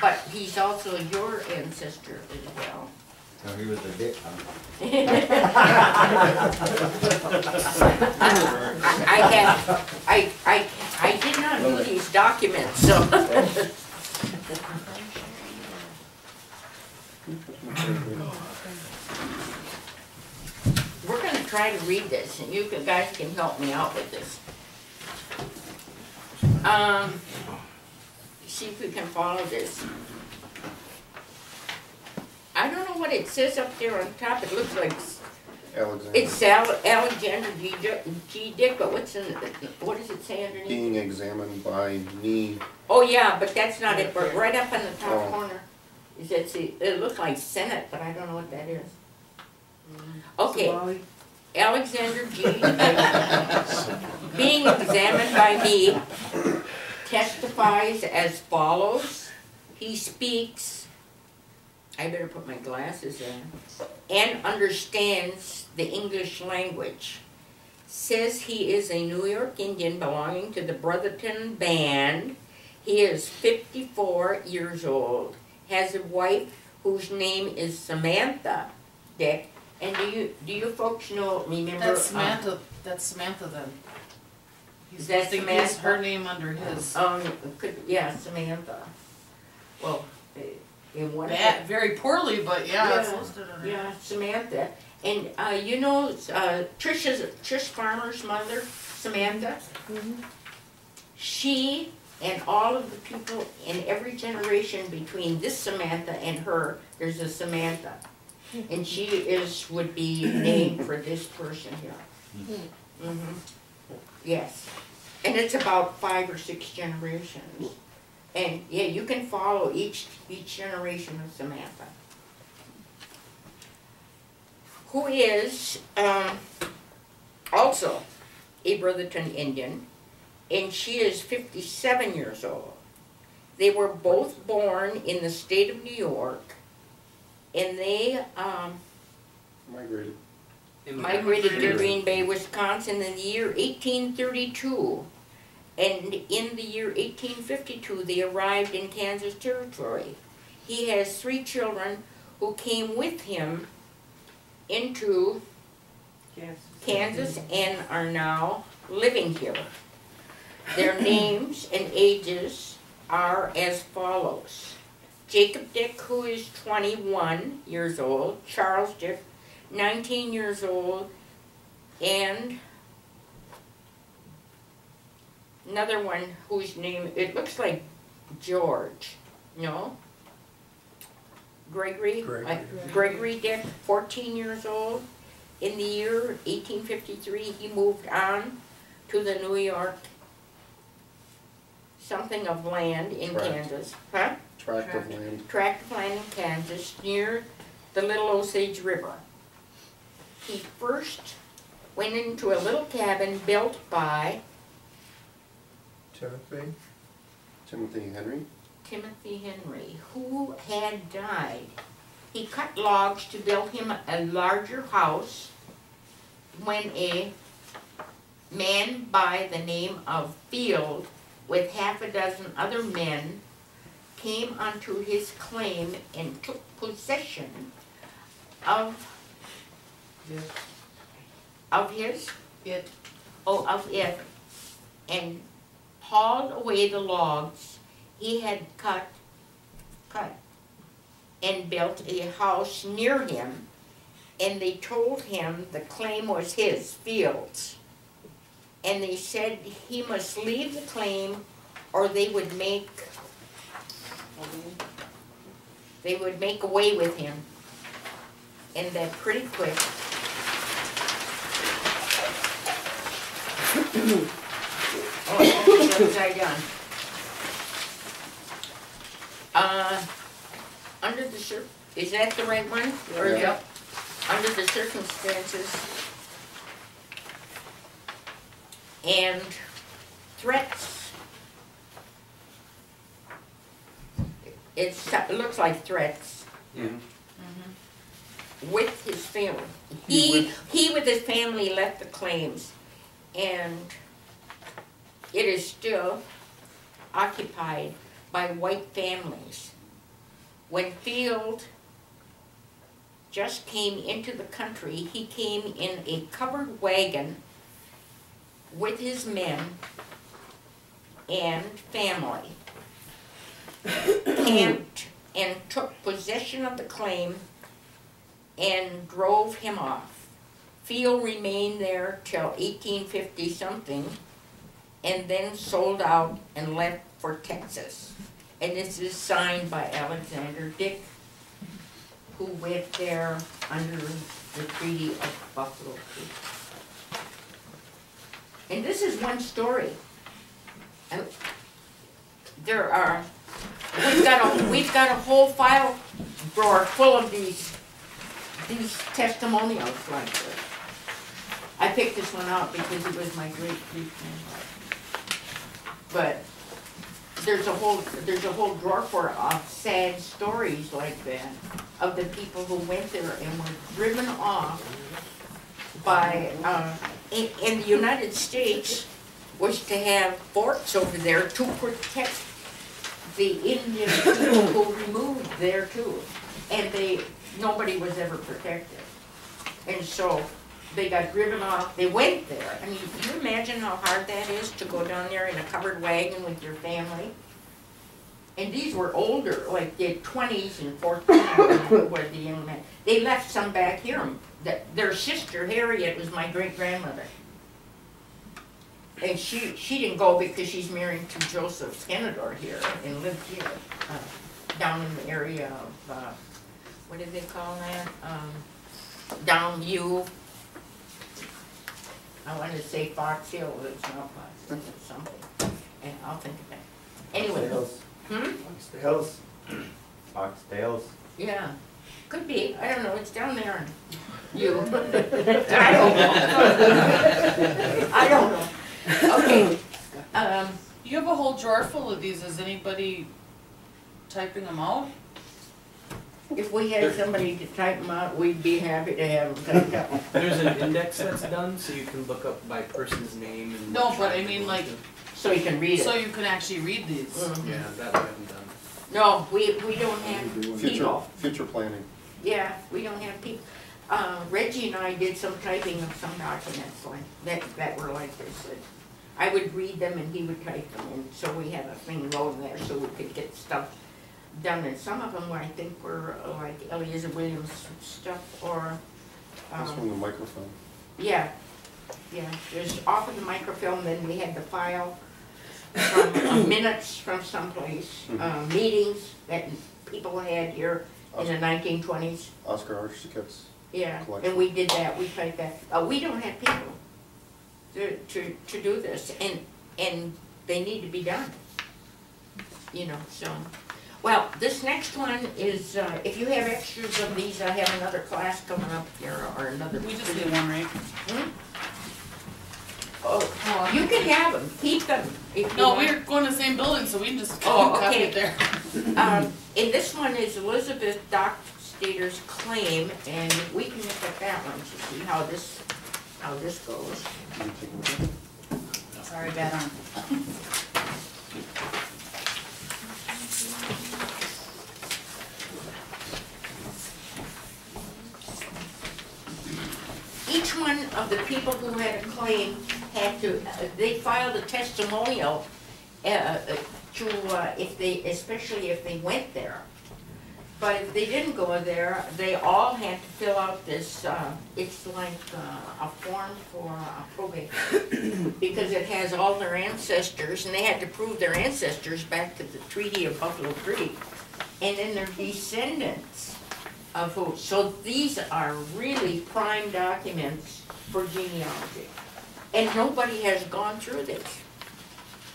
[SPEAKER 6] But he's also your ancestor as well.
[SPEAKER 8] So he was a dick, huh?
[SPEAKER 6] I did not do these documents, so. We're going to try to read this, and you guys can help me out with this. See if we can follow this. I don't know what it says up there on top. It looks like
[SPEAKER 5] Alexander.
[SPEAKER 6] it's Alexander G. Dick, but what does it say underneath?
[SPEAKER 5] Being examined by me.
[SPEAKER 6] Oh yeah, but that's not it. But right up in the top
[SPEAKER 5] Oh.
[SPEAKER 6] corner, it looks like Senate, but I don't know what that is. Okay, Alexander G. being examined by me, testifies as follows. He speaks, I better put my glasses in, and understands the English language. Says he is a New York Indian belonging to the Brotherton Band. He is 54 years old. Has a wife whose name is Samantha Dick. And do you folks remember?
[SPEAKER 1] That's Samantha. That's Samantha then. He's
[SPEAKER 6] That's
[SPEAKER 1] listing
[SPEAKER 6] Samantha?
[SPEAKER 1] her name under his.
[SPEAKER 6] Yeah, Samantha. Well, in one
[SPEAKER 1] Very poorly, but yeah, it's listed under.
[SPEAKER 6] Yeah, Samantha. And Trish Farmer's mother, Samantha. She and all of the people in every generation between this Samantha and her, there's a Samantha. And she would be named for this person here. Yes. And it's about 5 or 6 generations. And yeah, you can follow each generation of Samantha. Who is also a Brotherton Indian, and she is 57 years old. They were both born in the state of New York, and they migrated to Green Bay, Wisconsin in the year 1832. And in the year 1852, they arrived in Kansas Territory. He has 3 children who came with him into Kansas and are now living here. Their names and ages are as follows. Jacob Dick, who is 21 years old, Charles Dick, 19 years old, and another one whose name, it looks like George, no? Gregory Dick, 14 years old. In the year 1853, he moved on to the New York something of land in Kansas. Huh?
[SPEAKER 5] Tract of land.
[SPEAKER 6] Tract of land in Kansas near the Little Osage River. He first went into a little cabin built by
[SPEAKER 5] Timothy
[SPEAKER 6] Henry, who had died. He cut logs to build him a larger house when a man by the name of Field, with half a dozen other men, came onto his claim and took possession of it, and hauled away the logs he had cut and built a house near him, and they told him the claim was his, Field's. And they said he must leave the claim or they would make away with him. And that pretty quick. Oh, it's upside down. Is that the right one? Or
[SPEAKER 1] Yep.
[SPEAKER 6] Under the circumstances and threats. It looks like threats.
[SPEAKER 5] Mm-hmm.
[SPEAKER 6] With his family. He with his family left the claims, and it is still occupied by white families. When Field just came into the country, he came in a covered wagon with his men and family, camped and took possession of the claim and drove him off. Field remained there till 1850 something, and then sold out and left for Texas. And this is signed by Alexander Dick, who went there under the Treaty of Buffalo Creek. And this is one story. And we've got a whole file drawer full of these testimonials like this. I picked this one out because it was my great-grandfather. But there's a whole drawer full of sad stories like that of the people who went there and were driven off by in the United States was to have forts over there to protect the Indian people who removed there too, and nobody was ever protected, and so they got driven off. They went there. I mean, can you imagine how hard that is to go down there in a covered wagon with your family? And these were older, like the 20s and 14s were the young men. They left some back here. Their sister, Harriet, was my great-grandmother. And she didn't go because she's married to Joseph Skenador here and lived here, down in the area of, what did they call that? Downview. I wanted to say Fox Hill, but it's not Fox, it's something, and I'll think of that. Anyway,
[SPEAKER 8] Foxtails. Foxtails.
[SPEAKER 6] yeah, could be, I don't know, it's down there. You. I don't know. I don't know. Okay,
[SPEAKER 1] You have a whole drawer full of these, is anybody typing them out?
[SPEAKER 6] if we had somebody to type them out, we'd be happy to have them typed out.
[SPEAKER 2] There's an index that's done, so you can look up by person's name and.
[SPEAKER 1] No,
[SPEAKER 2] what
[SPEAKER 1] but I
[SPEAKER 2] tribe
[SPEAKER 1] mean,
[SPEAKER 2] they
[SPEAKER 1] like-
[SPEAKER 2] belong
[SPEAKER 6] So you can read it.
[SPEAKER 1] So you can actually read these.
[SPEAKER 6] Mhm.
[SPEAKER 2] to. Yeah, that we haven't done.
[SPEAKER 6] No, we don't have
[SPEAKER 5] Future,
[SPEAKER 6] people.
[SPEAKER 5] future planning.
[SPEAKER 6] Yeah, we don't have people. Reggie and I did some typing of some documents like that were like this. I would read them and he would type them, and so we had a thing rolling there so we could get stuff done. And some of them I think were like Eliezer Williams stuff or.
[SPEAKER 5] That's from the microfilm.
[SPEAKER 6] Yeah, there's often the microfilm, then we had the file from minutes from someplace, meetings that people had here in the 1920s.
[SPEAKER 5] Oscar Architects.
[SPEAKER 6] Yeah,
[SPEAKER 5] Collection.
[SPEAKER 6] and we did that, we typed that. We don't have people to do this, and they need to be done. You know, so. Well, this next one is, if you have extras of these, I have another class coming up here, or another.
[SPEAKER 1] We just need one, right?
[SPEAKER 6] Oh, you can have them, keep them if you
[SPEAKER 1] No,
[SPEAKER 6] want.
[SPEAKER 1] we're going to the same building, so we can just
[SPEAKER 6] Oh,
[SPEAKER 1] copy
[SPEAKER 6] okay.
[SPEAKER 1] it there.
[SPEAKER 6] And this one is Elizabeth Dockstader's claim, and we can look at that one to see how this goes.
[SPEAKER 5] You take a look at it.
[SPEAKER 1] Sorry, bad arm.
[SPEAKER 6] Each one of the people who had a claim had to, they filed a testimonial especially if they went there. But if they didn't go there, they all had to fill out this, it's like a form for probate. Because it has all their ancestors, and they had to prove their ancestors back to the Treaty of Buffalo Creek. And then their descendants of who. So these are really prime documents for genealogy. And nobody has gone through this.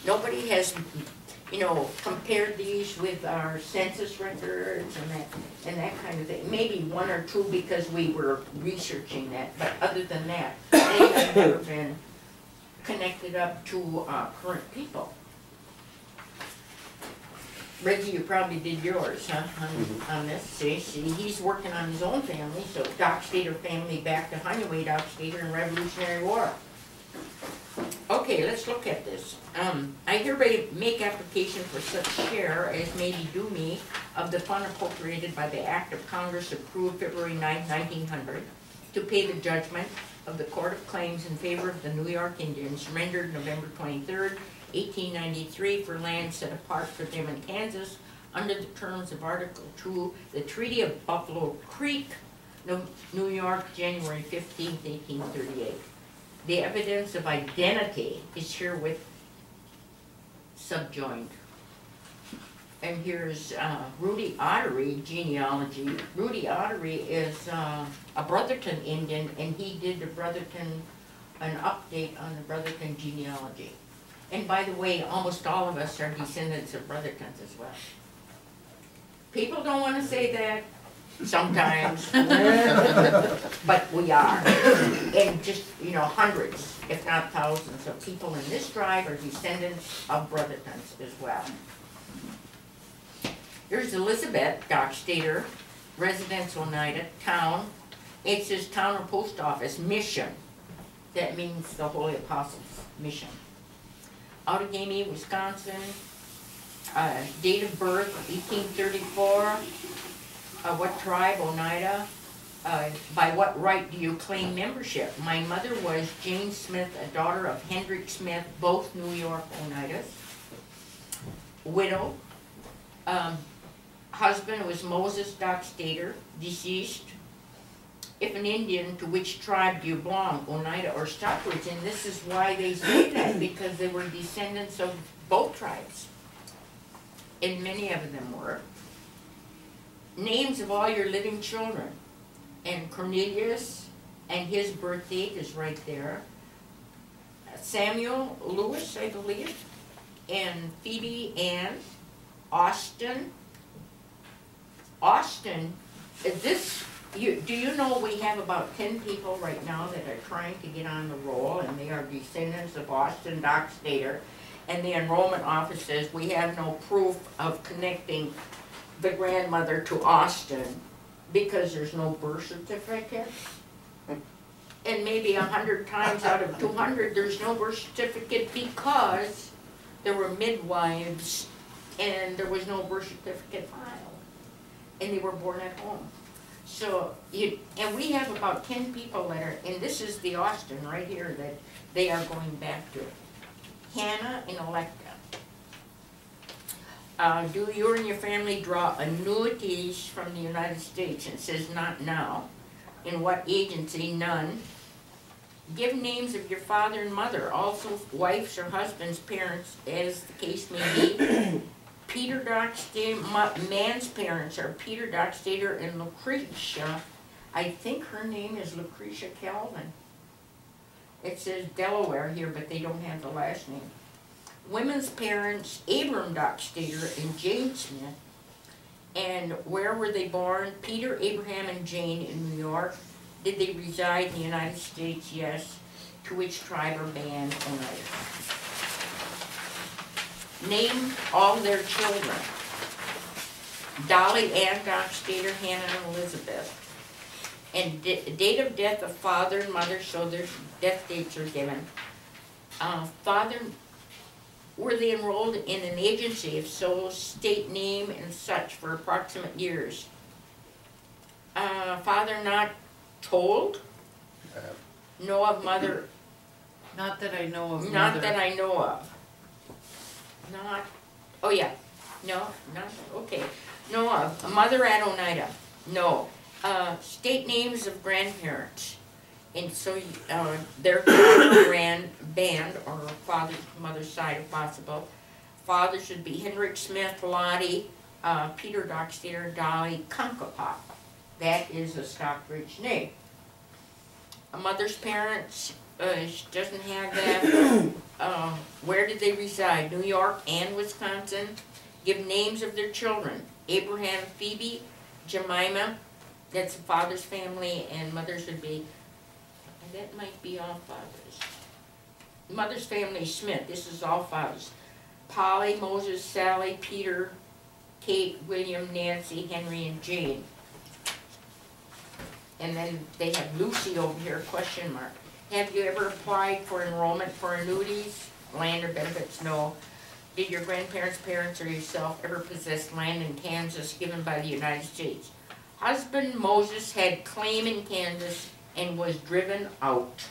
[SPEAKER 6] Nobody has, compared these with our census records and that kind of thing. Maybe one or two because we were researching that, but other than that, they have never been connected up to current people. Reggie, you probably did yours, huh, on this. See, he's working on his own family, so Dockstader family back to Honeyway Dockstader in Revolutionary War. Okay, let's look at this. I hereby make application for such share as may be due me of the fund appropriated by the Act of Congress approved February 9, 1900, to pay the judgment of the Court of Claims in favor of the New York Indians rendered November 23rd, 1893 for land set apart for them in Kansas under the terms of Article 2, the Treaty of Buffalo Creek, New York, January 15, 1838. The evidence of identity is herewith subjoined. And here's Rudy Ottery genealogy. Rudy Ottery is a Brotherton Indian, and he did an update on the Brotherton genealogy. And by the way, almost all of us are descendants of Brothertons as well. People don't want to say that sometimes, but we are. And just, hundreds, if not thousands, of people in this tribe are descendants of Brothertons as well. Here's Elizabeth Dockstader, residence Oneida, town. It says town or post office, mission. That means the Holy Apostles' mission. Outagamie, Wisconsin, date of birth, 1834, what tribe, Oneida, by what right do you claim membership? My mother was Jane Smith, a daughter of Hendrick Smith, both New York Oneidas. Widow, husband was Moses Dockstader, deceased. If an Indian, to which tribe do you belong, Oneida or Stockbridge? And this is why they say that, because they were descendants of both tribes. And many of them were. Names of all your living children. And Cornelius, and his birth date is right there. Samuel Lewis, I believe, and Phoebe Ann Austin. Austin, do you know we have about 10 people right now that are trying to get on the roll, and they are descendants of Austin Dockstader, and the enrollment office says we have no proof of connecting the grandmother to Austin because there's no birth certificate. And maybe 100 times out of 200 there's no birth certificate because there were midwives and there was no birth certificate filed, and they were born at home. So, and we have about 10 people that are, and this is the Austin right here that they are going back to. Hannah and Electa. Do you and your family draw annuities from the United States? And it says not now. In what agency? None. Give names of your father and mother, also wife's or husband's parents, as the case may be. Peter Dockstader, man's parents are Peter Dockstader and Lucretia. I think her name is Lucretia Calvin. It says Delaware here, but they don't have the last name. Women's parents, Abram Dockstader and Jane Smith. And where were they born? Peter, Abraham, and Jane in New York. Did they reside in the United States? Yes. To which tribe or band? Oneida. Name all their children. Dolly Ann Dockstader, Hannah and Elizabeth. And date of death of father and mother, so their death dates are given. Father, were they enrolled in an agency? If so, state name and such for approximate years. Father not told? Know of mother?
[SPEAKER 1] Not that I know of.
[SPEAKER 6] Not
[SPEAKER 1] mother.
[SPEAKER 6] that I know of. Not, oh yeah, no, not, okay. Know of. A mother at Oneida? No. State names of grandparents. And so their band, or father's, mother's side if possible. Father should be Henrik Smith, Lottie, Peter Dockstader, Dolly, Kunkapop. That is a Stockbridge name. A mother's parents, she doesn't have that. Where did they reside? New York and Wisconsin. Give names of their children. Abraham, Phoebe, Jemima. That's the father's family, and mother's would be, that might be all fathers. Mother's family, Smith. This is all fathers. Polly, Moses, Sally, Peter, Kate, William, Nancy, Henry, and Jane. And then they have Lucy over here, question mark. Have you ever applied for enrollment for annuities? Land or benefits? No. Did your grandparents, parents, or yourself ever possess land in Kansas given by the United States? Husband Moses had claim in Kansas and was driven out.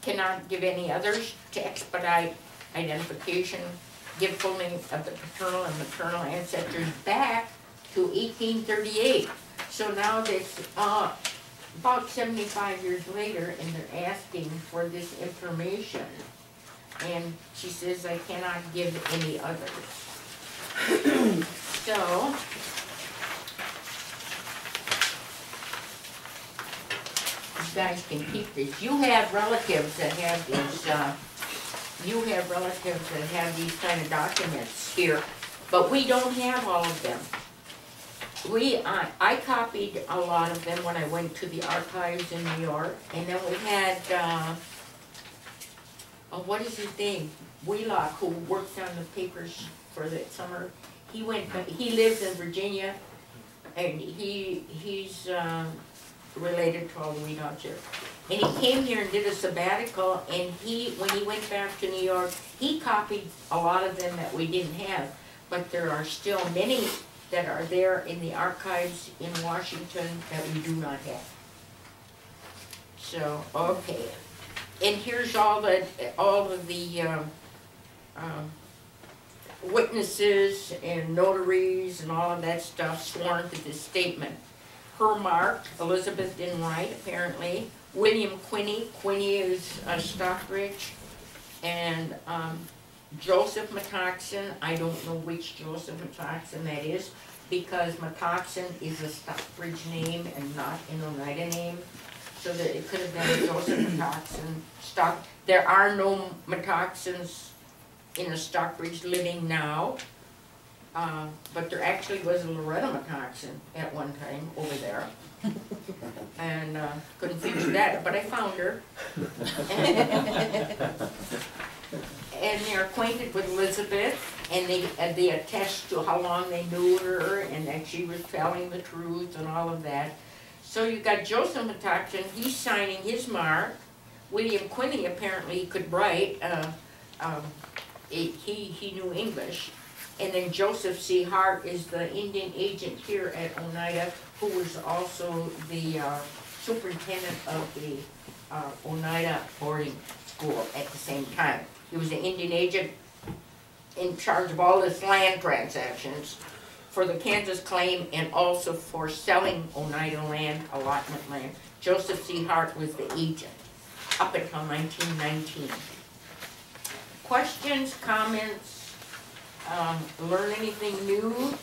[SPEAKER 6] Cannot give any others to expedite identification. Give full name of the paternal and maternal ancestors back to 1838. So now that's about 75 years later, and they're asking for this information. And she says, I cannot give any others. So, you guys can keep this. You have relatives that have these, kind of documents here, but we don't have all of them. I copied a lot of them when I went to the archives in New York, and then we had, what is his name? Wheelock, who worked on the papers for the summer. He lives in Virginia, and he's related to all the Wheelocks here. And he came here and did a sabbatical, and when he went back to New York, he copied a lot of them that we didn't have, but there are still many that are there in the archives in Washington that we do not have. So, okay. And here's all of the witnesses and notaries and all of that stuff sworn to this statement. Her marked, Elizabeth didn't write apparently. William Quinney is Stockbridge, and Joseph Metoxen, I don't know which Joseph Metoxen that is, because Metoxen is a Stockbridge name and not an Oneida name. So that it could have been Joseph Metoxen. There are no Metoxens in the Stockbridge living now, but there actually was a Loretta Metoxen at one time over there. And couldn't figure that, but I found her. And they're acquainted with Elizabeth, and they attest to how long they knew her, and that she was telling the truth and all of that. So you got Joseph Metoxen, he's signing his mark. William Quinney apparently could write, he knew English. And then Joseph C. Hart is the Indian agent here at Oneida, who was also the superintendent of the Oneida boarding school at the same time. He was the Indian agent in charge of all this land transactions for the Kansas claim and also for selling Oneida land, allotment land. Joseph C. Hart was the agent up until 1919. Questions, comments, learn anything new?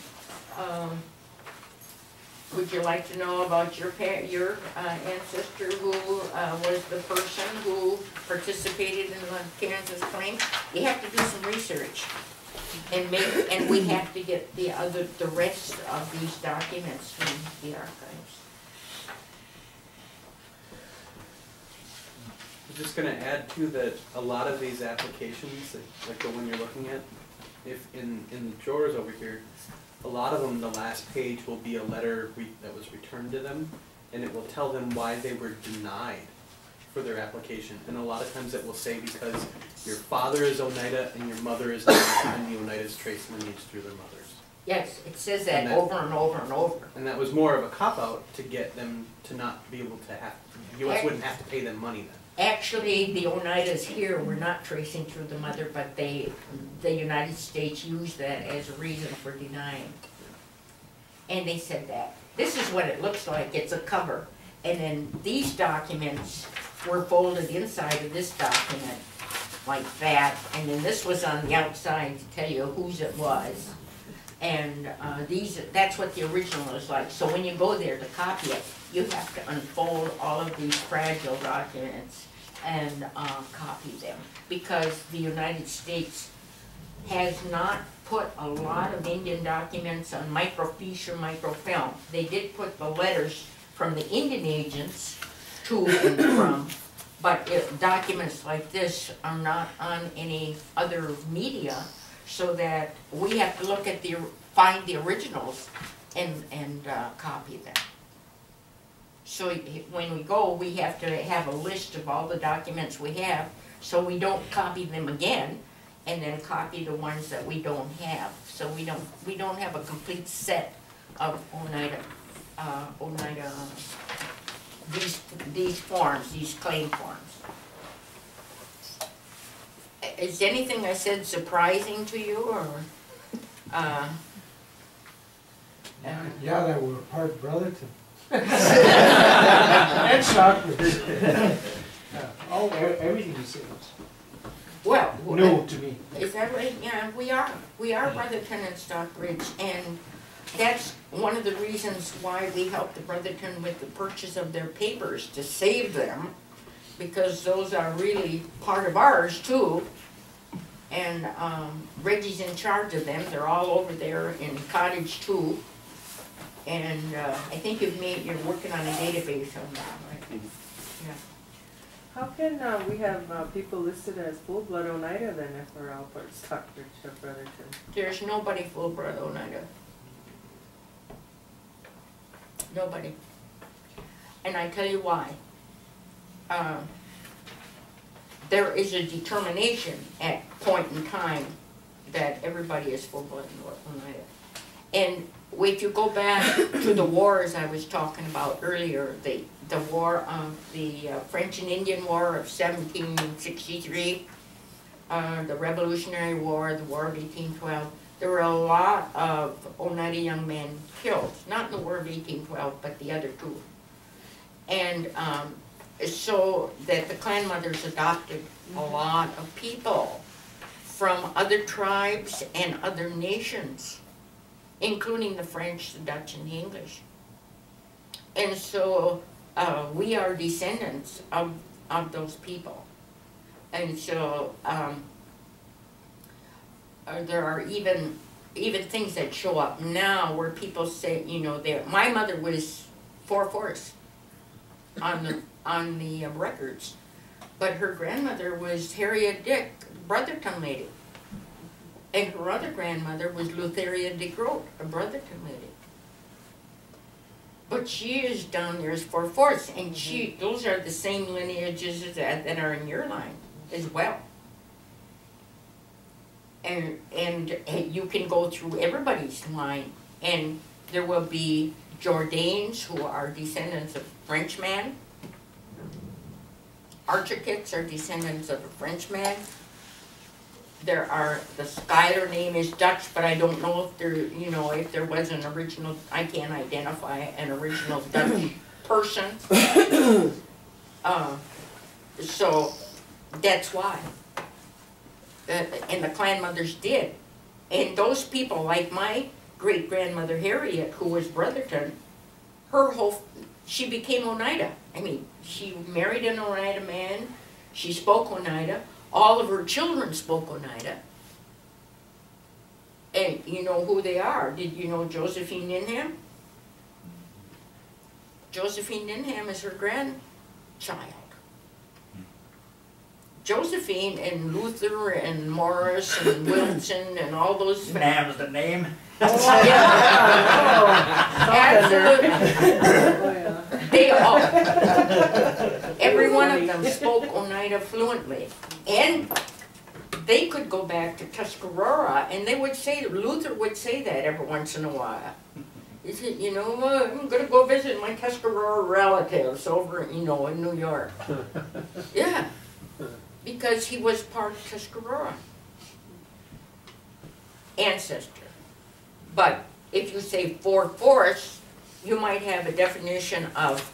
[SPEAKER 6] Would you like to know about your ancestor who was the person who participated in the Kansas claim? You have to do some research, and we have to get the rest of these documents from the archives.
[SPEAKER 2] I'm just going to add too that a lot of these applications, like the one you're looking at, if in the drawers over here, a lot of them, the last page will be a letter that was returned to them, and it will tell them why they were denied for their application. And a lot of times it will say because your father is Oneida and your mother is Oneida, and the Oneidas trace lineage through their mothers.
[SPEAKER 6] Yes, it says that over and over and over.
[SPEAKER 2] And that was more of a cop-out to get them to not be able to have, U.S. wouldn't have to pay them money then.
[SPEAKER 6] Actually, the Oneidas here were not tracing through the mother, but the United States used that as a reason for denying. And they said that. This is what it looks like. It's a cover. And then these documents were folded inside of this document like that. And then this was on the outside to tell you whose it was. And that's what the original is like. So when you go there to copy it, you have to unfold all of these fragile documents and copy them, because the United States has not put a lot of Indian documents on microfiche or microfilm. They did put the letters from the Indian agents to and from, but documents like this are not on any other media, so that we have to look at find the originals and copy them. So when we go, we have to have a list of all the documents we have, so we don't copy them again, and then copy the ones that we don't have. So we don't have a complete set of Oneida these forms, these claim forms. Is anything I said surprising to you, or?
[SPEAKER 9] Yeah, that we're part Brotherton. And Stockbridge. Everything you said was
[SPEAKER 6] Well,
[SPEAKER 9] new to me.
[SPEAKER 6] Is that right? Yeah, we are Brotherton and Stockbridge, and that's one of the reasons why we helped the Brotherton with the purchase of their papers, to save them, because those are really part of ours too. And Reggie's in charge of them. They're all over there in Cottage 2. And I think you're working on a database on that, right? Yeah.
[SPEAKER 10] How can we have people listed as full-blood Oneida then if we're all part Stockbridge or Brotherton?
[SPEAKER 6] There's nobody full-blood Oneida. Nobody. And I tell you why. There is a determination at point in time that everybody is full-blood Oneida. And if you go back to the wars I was talking about earlier, the war of the French and Indian War of 1763, the Revolutionary War, the War of 1812, there were a lot of Oneida young men killed, not in the War of 1812, but the other two. And so that the clan mothers adopted a lot of people from other tribes and other nations, including the French, the Dutch, and the English. And so we are descendants of those people. And so, there are even things that show up now where people say, you know, my mother was 4/4 on the records, but her grandmother was Harriet Dick, Brotherton lady, and her other grandmother was Lutheria de Groot, a Brotherton lady. But she is down there as 4/4, and those are the same lineages that are in your line as well. And you can go through everybody's line, and there will be Jourdains who are descendants of Frenchman. Archicets are descendants of a Frenchman. There are, the Schuyler name is Dutch, but I don't know if there, you know, if there was an original, I can't identify an original Dutch person. So that's why. And the clan mothers did. And those people, like my great-grandmother Harriet, who was Brotherton, she became Oneida. I mean, she married an Oneida man, she spoke Oneida, all of her children spoke Oneida. And you know who they are. Did you know Josephine Ninham? Josephine Ninham is her grandchild. Josephine and Luther and Morris and Wilson and all those.
[SPEAKER 8] Nam's the name.
[SPEAKER 6] Absolutely. They all, every one of them spoke Oneida fluently. And they could go back to Tuscarora, and they would say, Luther would say that every once in a while. He said, you know, I'm going to go visit my Tuscarora relatives over, you know, in New York. Yeah. Because he was part of Tuscarora ancestor. But if you say 4/4, you might have a definition of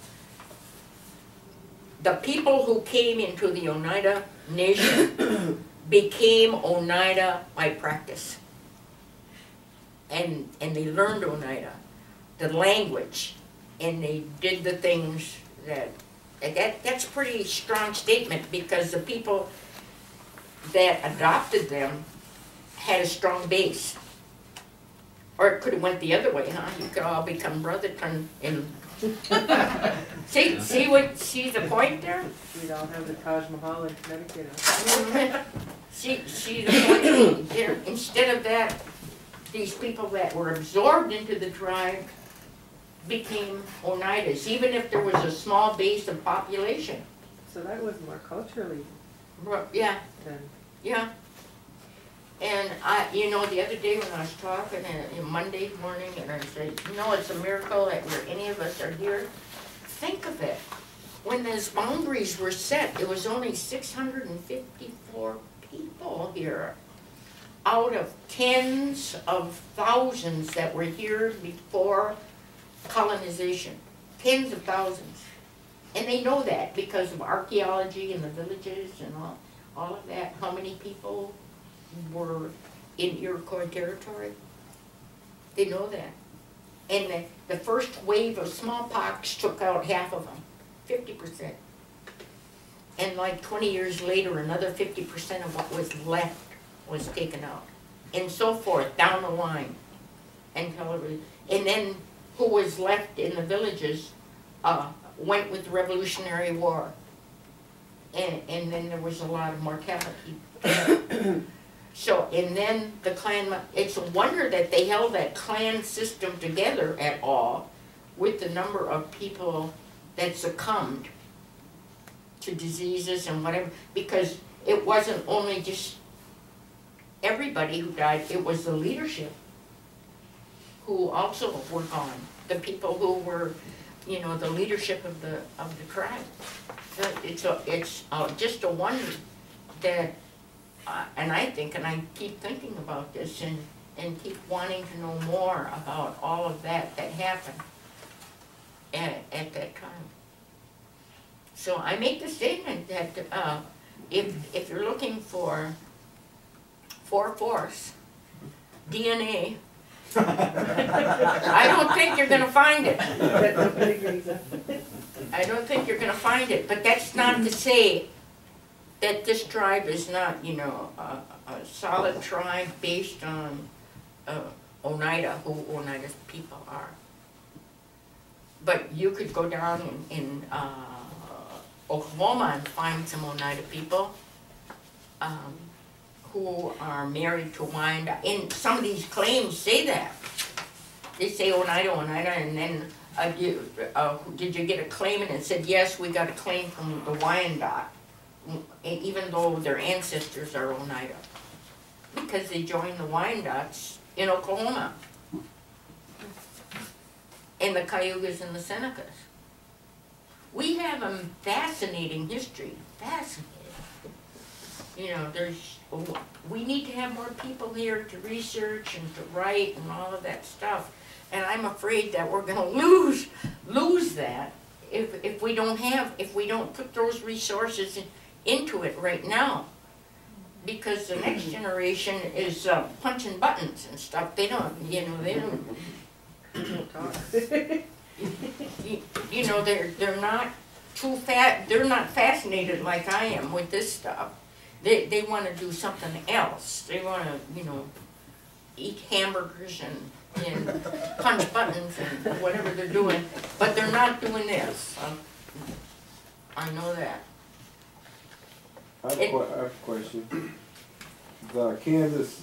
[SPEAKER 6] the people who came into the Oneida Nation became Oneida by practice. And they learned Oneida, the language, and they did the things that's a pretty strong statement, because the people that adopted them had a strong base. Or it could have went the other way, huh? You could all become Brotherton and see the point there?
[SPEAKER 10] We'd all have the Taj Mahal in Connecticut.
[SPEAKER 6] See the point there? Instead of that, these people that were absorbed into the tribe became Oneidas, even if there was a small base of population.
[SPEAKER 10] So that was more culturally
[SPEAKER 6] Yeah,
[SPEAKER 10] than.
[SPEAKER 6] yeah. And you know, the other day when I was talking, Monday morning, and I said, you know, it's a miracle that any of us are here. Think of it. When those boundaries were set, it was only 654 people here, out of tens of thousands that were here before colonization. Tens of thousands. And they know that because of archaeology and the villages and all of that. How many people were in Iroquois territory? They know that. And the first wave of smallpox took out half of them, 50%. And like 20 years later, another 50% of what was left was taken out. And so forth, down the line. And then who was left in the villages went with the Revolutionary War. And then there was a lot of mortality. So, and then the clan, it's a wonder that they held that clan system together at all with the number of people that succumbed to diseases and whatever, because it wasn't only just everybody who died, it was the leadership who also were gone. The people who were, you know, the leadership of the tribe. It's just a wonder that, and I think, and I keep thinking about this and keep wanting to know more about all of that happened at that time. So I make the statement that if you're looking for 4/4 DNA, I don't think you're going to find it. I don't think you're gonna find it, but that's not to say that this tribe is not, you know, a solid tribe based on Oneida, who Oneida's people are. But you could go down in Oklahoma and find some Oneida people who are married to Wyandotte. And some of these claims say that. They say Oneida, Oneida, and then did you get a claim? And it said, yes, we got a claim from the Wyandotte, even though their ancestors are Oneida, because they joined the Wyandottes in Oklahoma, and the Cayugas and the Senecas. We have a fascinating history, fascinating. You know, we need to have more people here to research and to write and all of that stuff. And I'm afraid that we're gonna lose that if we don't put those resources into it right now. Because the next generation is punching buttons and stuff. They don't, you know, you know, they're not they're not fascinated like I am with this stuff. They want to do something else. They want to, you know, eat hamburgers and punch buttons and whatever they're doing, but they're not doing this. I know that.
[SPEAKER 8] I have a question. The Kansas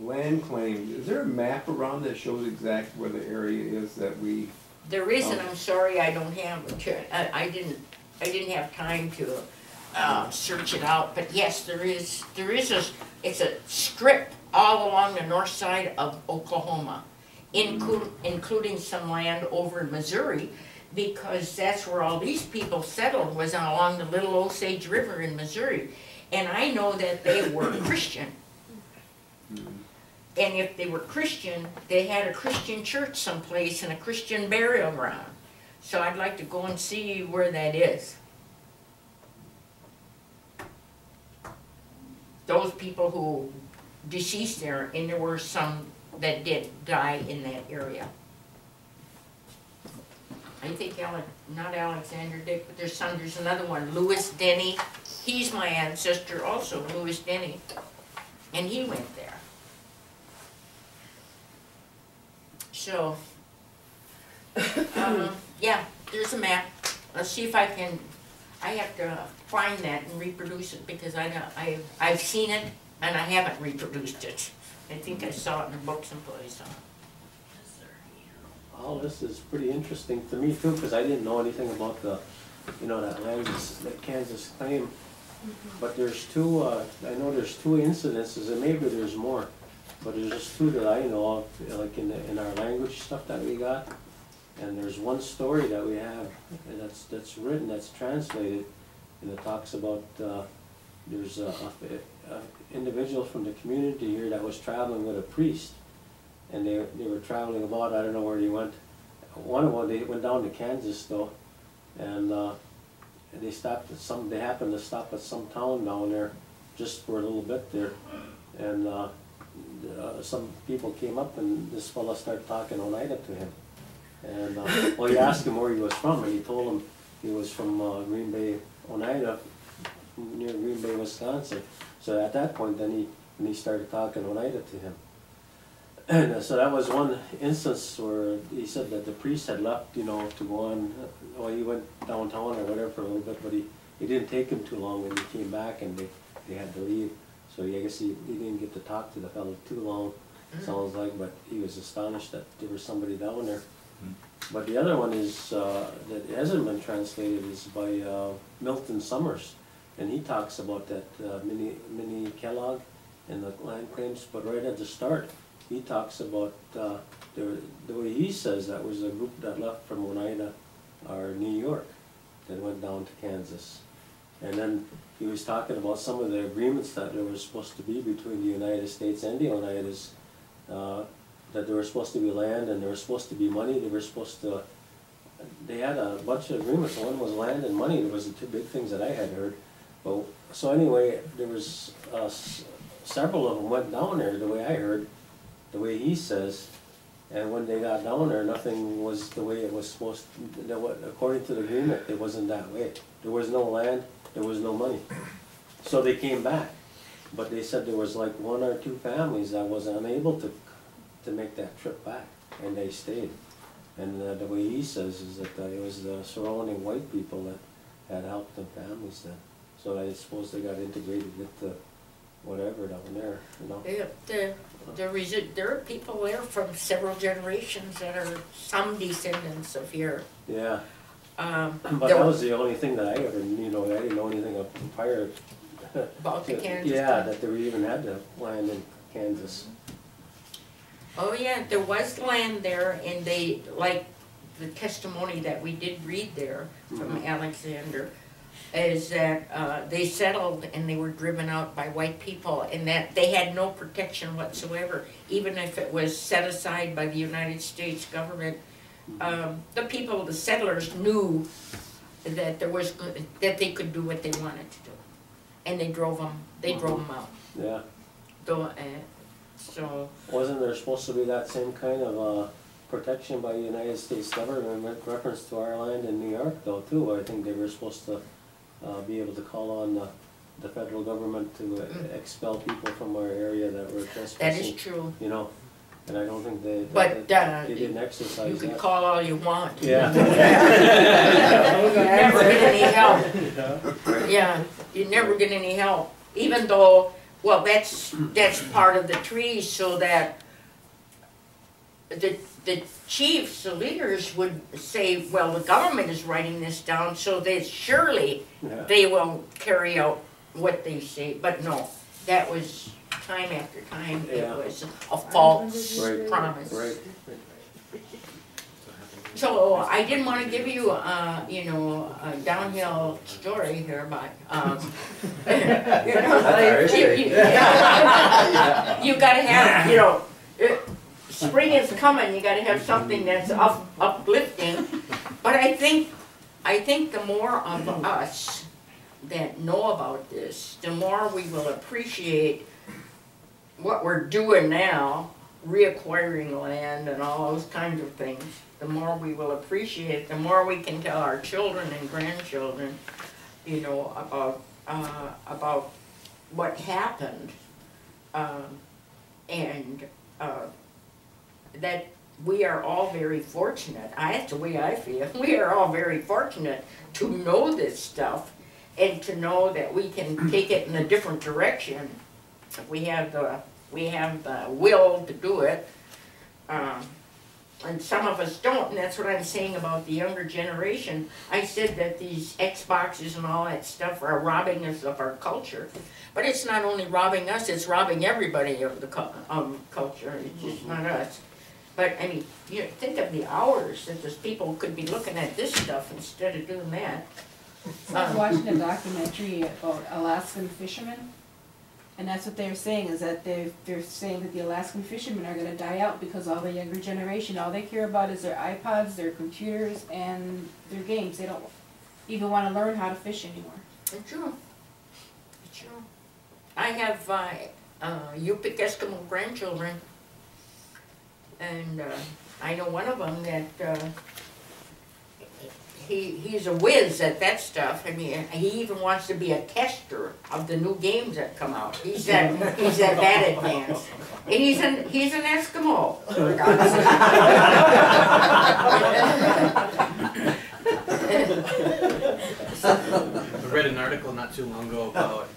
[SPEAKER 8] land claim, is there a map around that shows exactly where the area is that we?
[SPEAKER 6] There is, and I'm sorry I don't have it. I didn't have time to search it out. But yes, there is it's a strip all along the north side of Oklahoma, including some land over in Missouri, because that's where all these people settled, was along the Little Osage River in Missouri. And I know that they were Christian. And if they were Christian, they had a Christian church someplace and a Christian burial ground. So I'd like to go and see where that is. Those people who deceased there, and there were some that did die in that area. I think not Alexander Dick, but there's another one, Louis Denny. He's my ancestor also, Louis Denny, and he went there. So, yeah, there's a map. Let's see if I can. I have to find that and reproduce it, because I've seen it and I haven't reproduced it. I think I saw it in a book someplace.
[SPEAKER 11] All this is pretty interesting to me too, because I didn't know anything about the, you know, that Kansas claim. But there's two. I know there's two incidences, and maybe there's more. But there's just two that I know of, like in our language stuff that we got. And there's one story that we have that's written, that's translated, and it talks about there's a individual from the community here that was traveling with a priest, and they were traveling about, I don't know where they went. One of them, they went down to Kansas though, and they stopped at they happened to stop at some town down there, just for a little bit there, and some people came up and this fella started talking Oneida to him. And well, he asked him where he was from, and he told him he was from Green Bay, Oneida, near Green Bay, Wisconsin. So at that point, then he started talking Oneida to him. And so that was one instance where he said that the priest had left, you know, to go on. Well, he went downtown or whatever for a little bit, but he didn't take him too long when he came back, and they had to leave. So I guess he didn't get to talk to the fellow too long, sounds like, but he was astonished that there was somebody down there. But the other one is, that hasn't been translated, is by Milton Summers, and he talks about that Minnie Kellogg and the land claims, but right at the start, he talks about, the way he says that was a group that left from Oneida, or New York, that went down to Kansas. And then he was talking about some of the agreements that there was supposed to be between the United States and the Oneidas, that there was supposed to be land and there was supposed to be money. They had a bunch of agreements. One was land and money. There was the two big things that I had heard. Well, so anyway, there was several of them went down there, the way I heard, the way he says, And when they got down there, nothing was the way it was supposed to, according to the agreement, it wasn't that way. There was no land, there was no money. So they came back, but they said there was like 1 or 2 families that was unable to make that trip back, and they stayed. And the way he says is that it was the surrounding white people that had helped the families then. So I suppose they got integrated with the whatever down there, you know.
[SPEAKER 6] There are people there from several generations that are some descendants of here.
[SPEAKER 11] Yeah. But that was the only thing that I ever, you know, I didn't know anything of prior.
[SPEAKER 6] About the Kansas.
[SPEAKER 11] Yeah, that they even had the land in Kansas.
[SPEAKER 6] Oh yeah, there was land there, and they, like the testimony that we did read there from Alexander, is that they settled and they were driven out by white people, and that they had no protection whatsoever, even if it was set aside by the United States government. The people, the settlers, knew that that they could do what they wanted to do, and they drove them out.
[SPEAKER 11] Yeah.
[SPEAKER 6] So
[SPEAKER 11] wasn't there supposed to be that same kind of protection by the United States government with reference to our land in New York, though, too? I think they were supposed to be able to call on the federal government to expel people from our area that were trespassing.
[SPEAKER 6] that is true.
[SPEAKER 11] You know, and I don't think they didn't exercise
[SPEAKER 6] you can
[SPEAKER 11] that.
[SPEAKER 6] call all you want.
[SPEAKER 11] Yeah.
[SPEAKER 6] You never get any help. Yeah, you never get any help, even though. Well, that's part of the treaty, so that the chiefs, the leaders would say, well, the government is writing this down, so that surely they will carry out what they say. But no, that was time after time. It was a false promise.
[SPEAKER 11] Right.
[SPEAKER 6] So I didn't want to give you, you know, a downhill story here, but you got to have, you know, spring is coming. You got to have something that's uplifting. But I think the more of us that know about this, the more we will appreciate what we're doing now, reacquiring land and all those kinds of things. The more we will appreciate it, the more we can tell our children and grandchildren, you know, about what happened, and that we are all very fortunate. That's the way I feel. We are all very fortunate to know this stuff, and to know that we can take it in a different direction. We have the will to do it. And some of us don't, and that's what I'm saying about the younger generation. I said that these Xboxes and all that stuff are robbing us of our culture. But it's not only robbing us, it's robbing everybody of the culture. It's just not us. But, I mean, you know, think of the hours that those people could be looking at this stuff instead of doing that.
[SPEAKER 12] So I was watching a documentary about Alaskan fishermen. And that's what they're saying, is that they're saying that the Alaskan fishermen are going to die out because all the younger generation, all they care about is their iPods, their computers, and their games. They don't even want to learn how to fish anymore.
[SPEAKER 6] It's true. It's true. I have Yupik Eskimo grandchildren, and I know one of them that he's a whiz at that stuff. I mean, he even wants to be a tester of the new games that come out. He's that bad advanced. And he's an Eskimo.
[SPEAKER 2] I read an article not too long ago about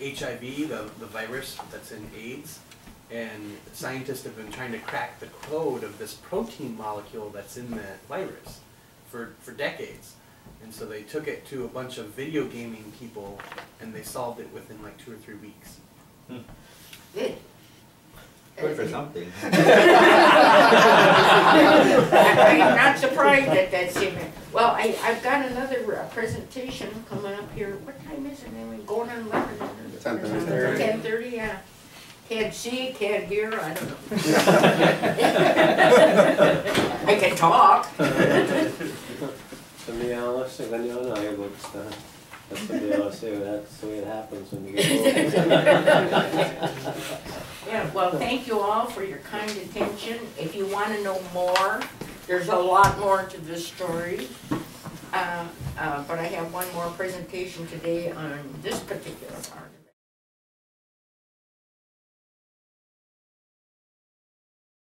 [SPEAKER 2] HIV, the virus that's in AIDS, and scientists have been trying to crack the code of this protein molecule that's in that virus for decades. And so they took it to a bunch of video gaming people, and they solved it within like 2 or 3 weeks.
[SPEAKER 6] Good.
[SPEAKER 3] Good for something.
[SPEAKER 6] I'm not surprised that that's in there. Well, I've got another presentation coming up here. What time is it? I'm going on 11.
[SPEAKER 5] 10:30.
[SPEAKER 6] 10:30, yeah. Can't see, can't hear, I don't know. I can talk.
[SPEAKER 11] Somebody else, that's somebody else say, that's the way it happens when you get older.
[SPEAKER 6] Yeah, well, thank you all for your kind attention. If you want to know more, there's a lot more to this story. But I have one more presentation today on this particular part.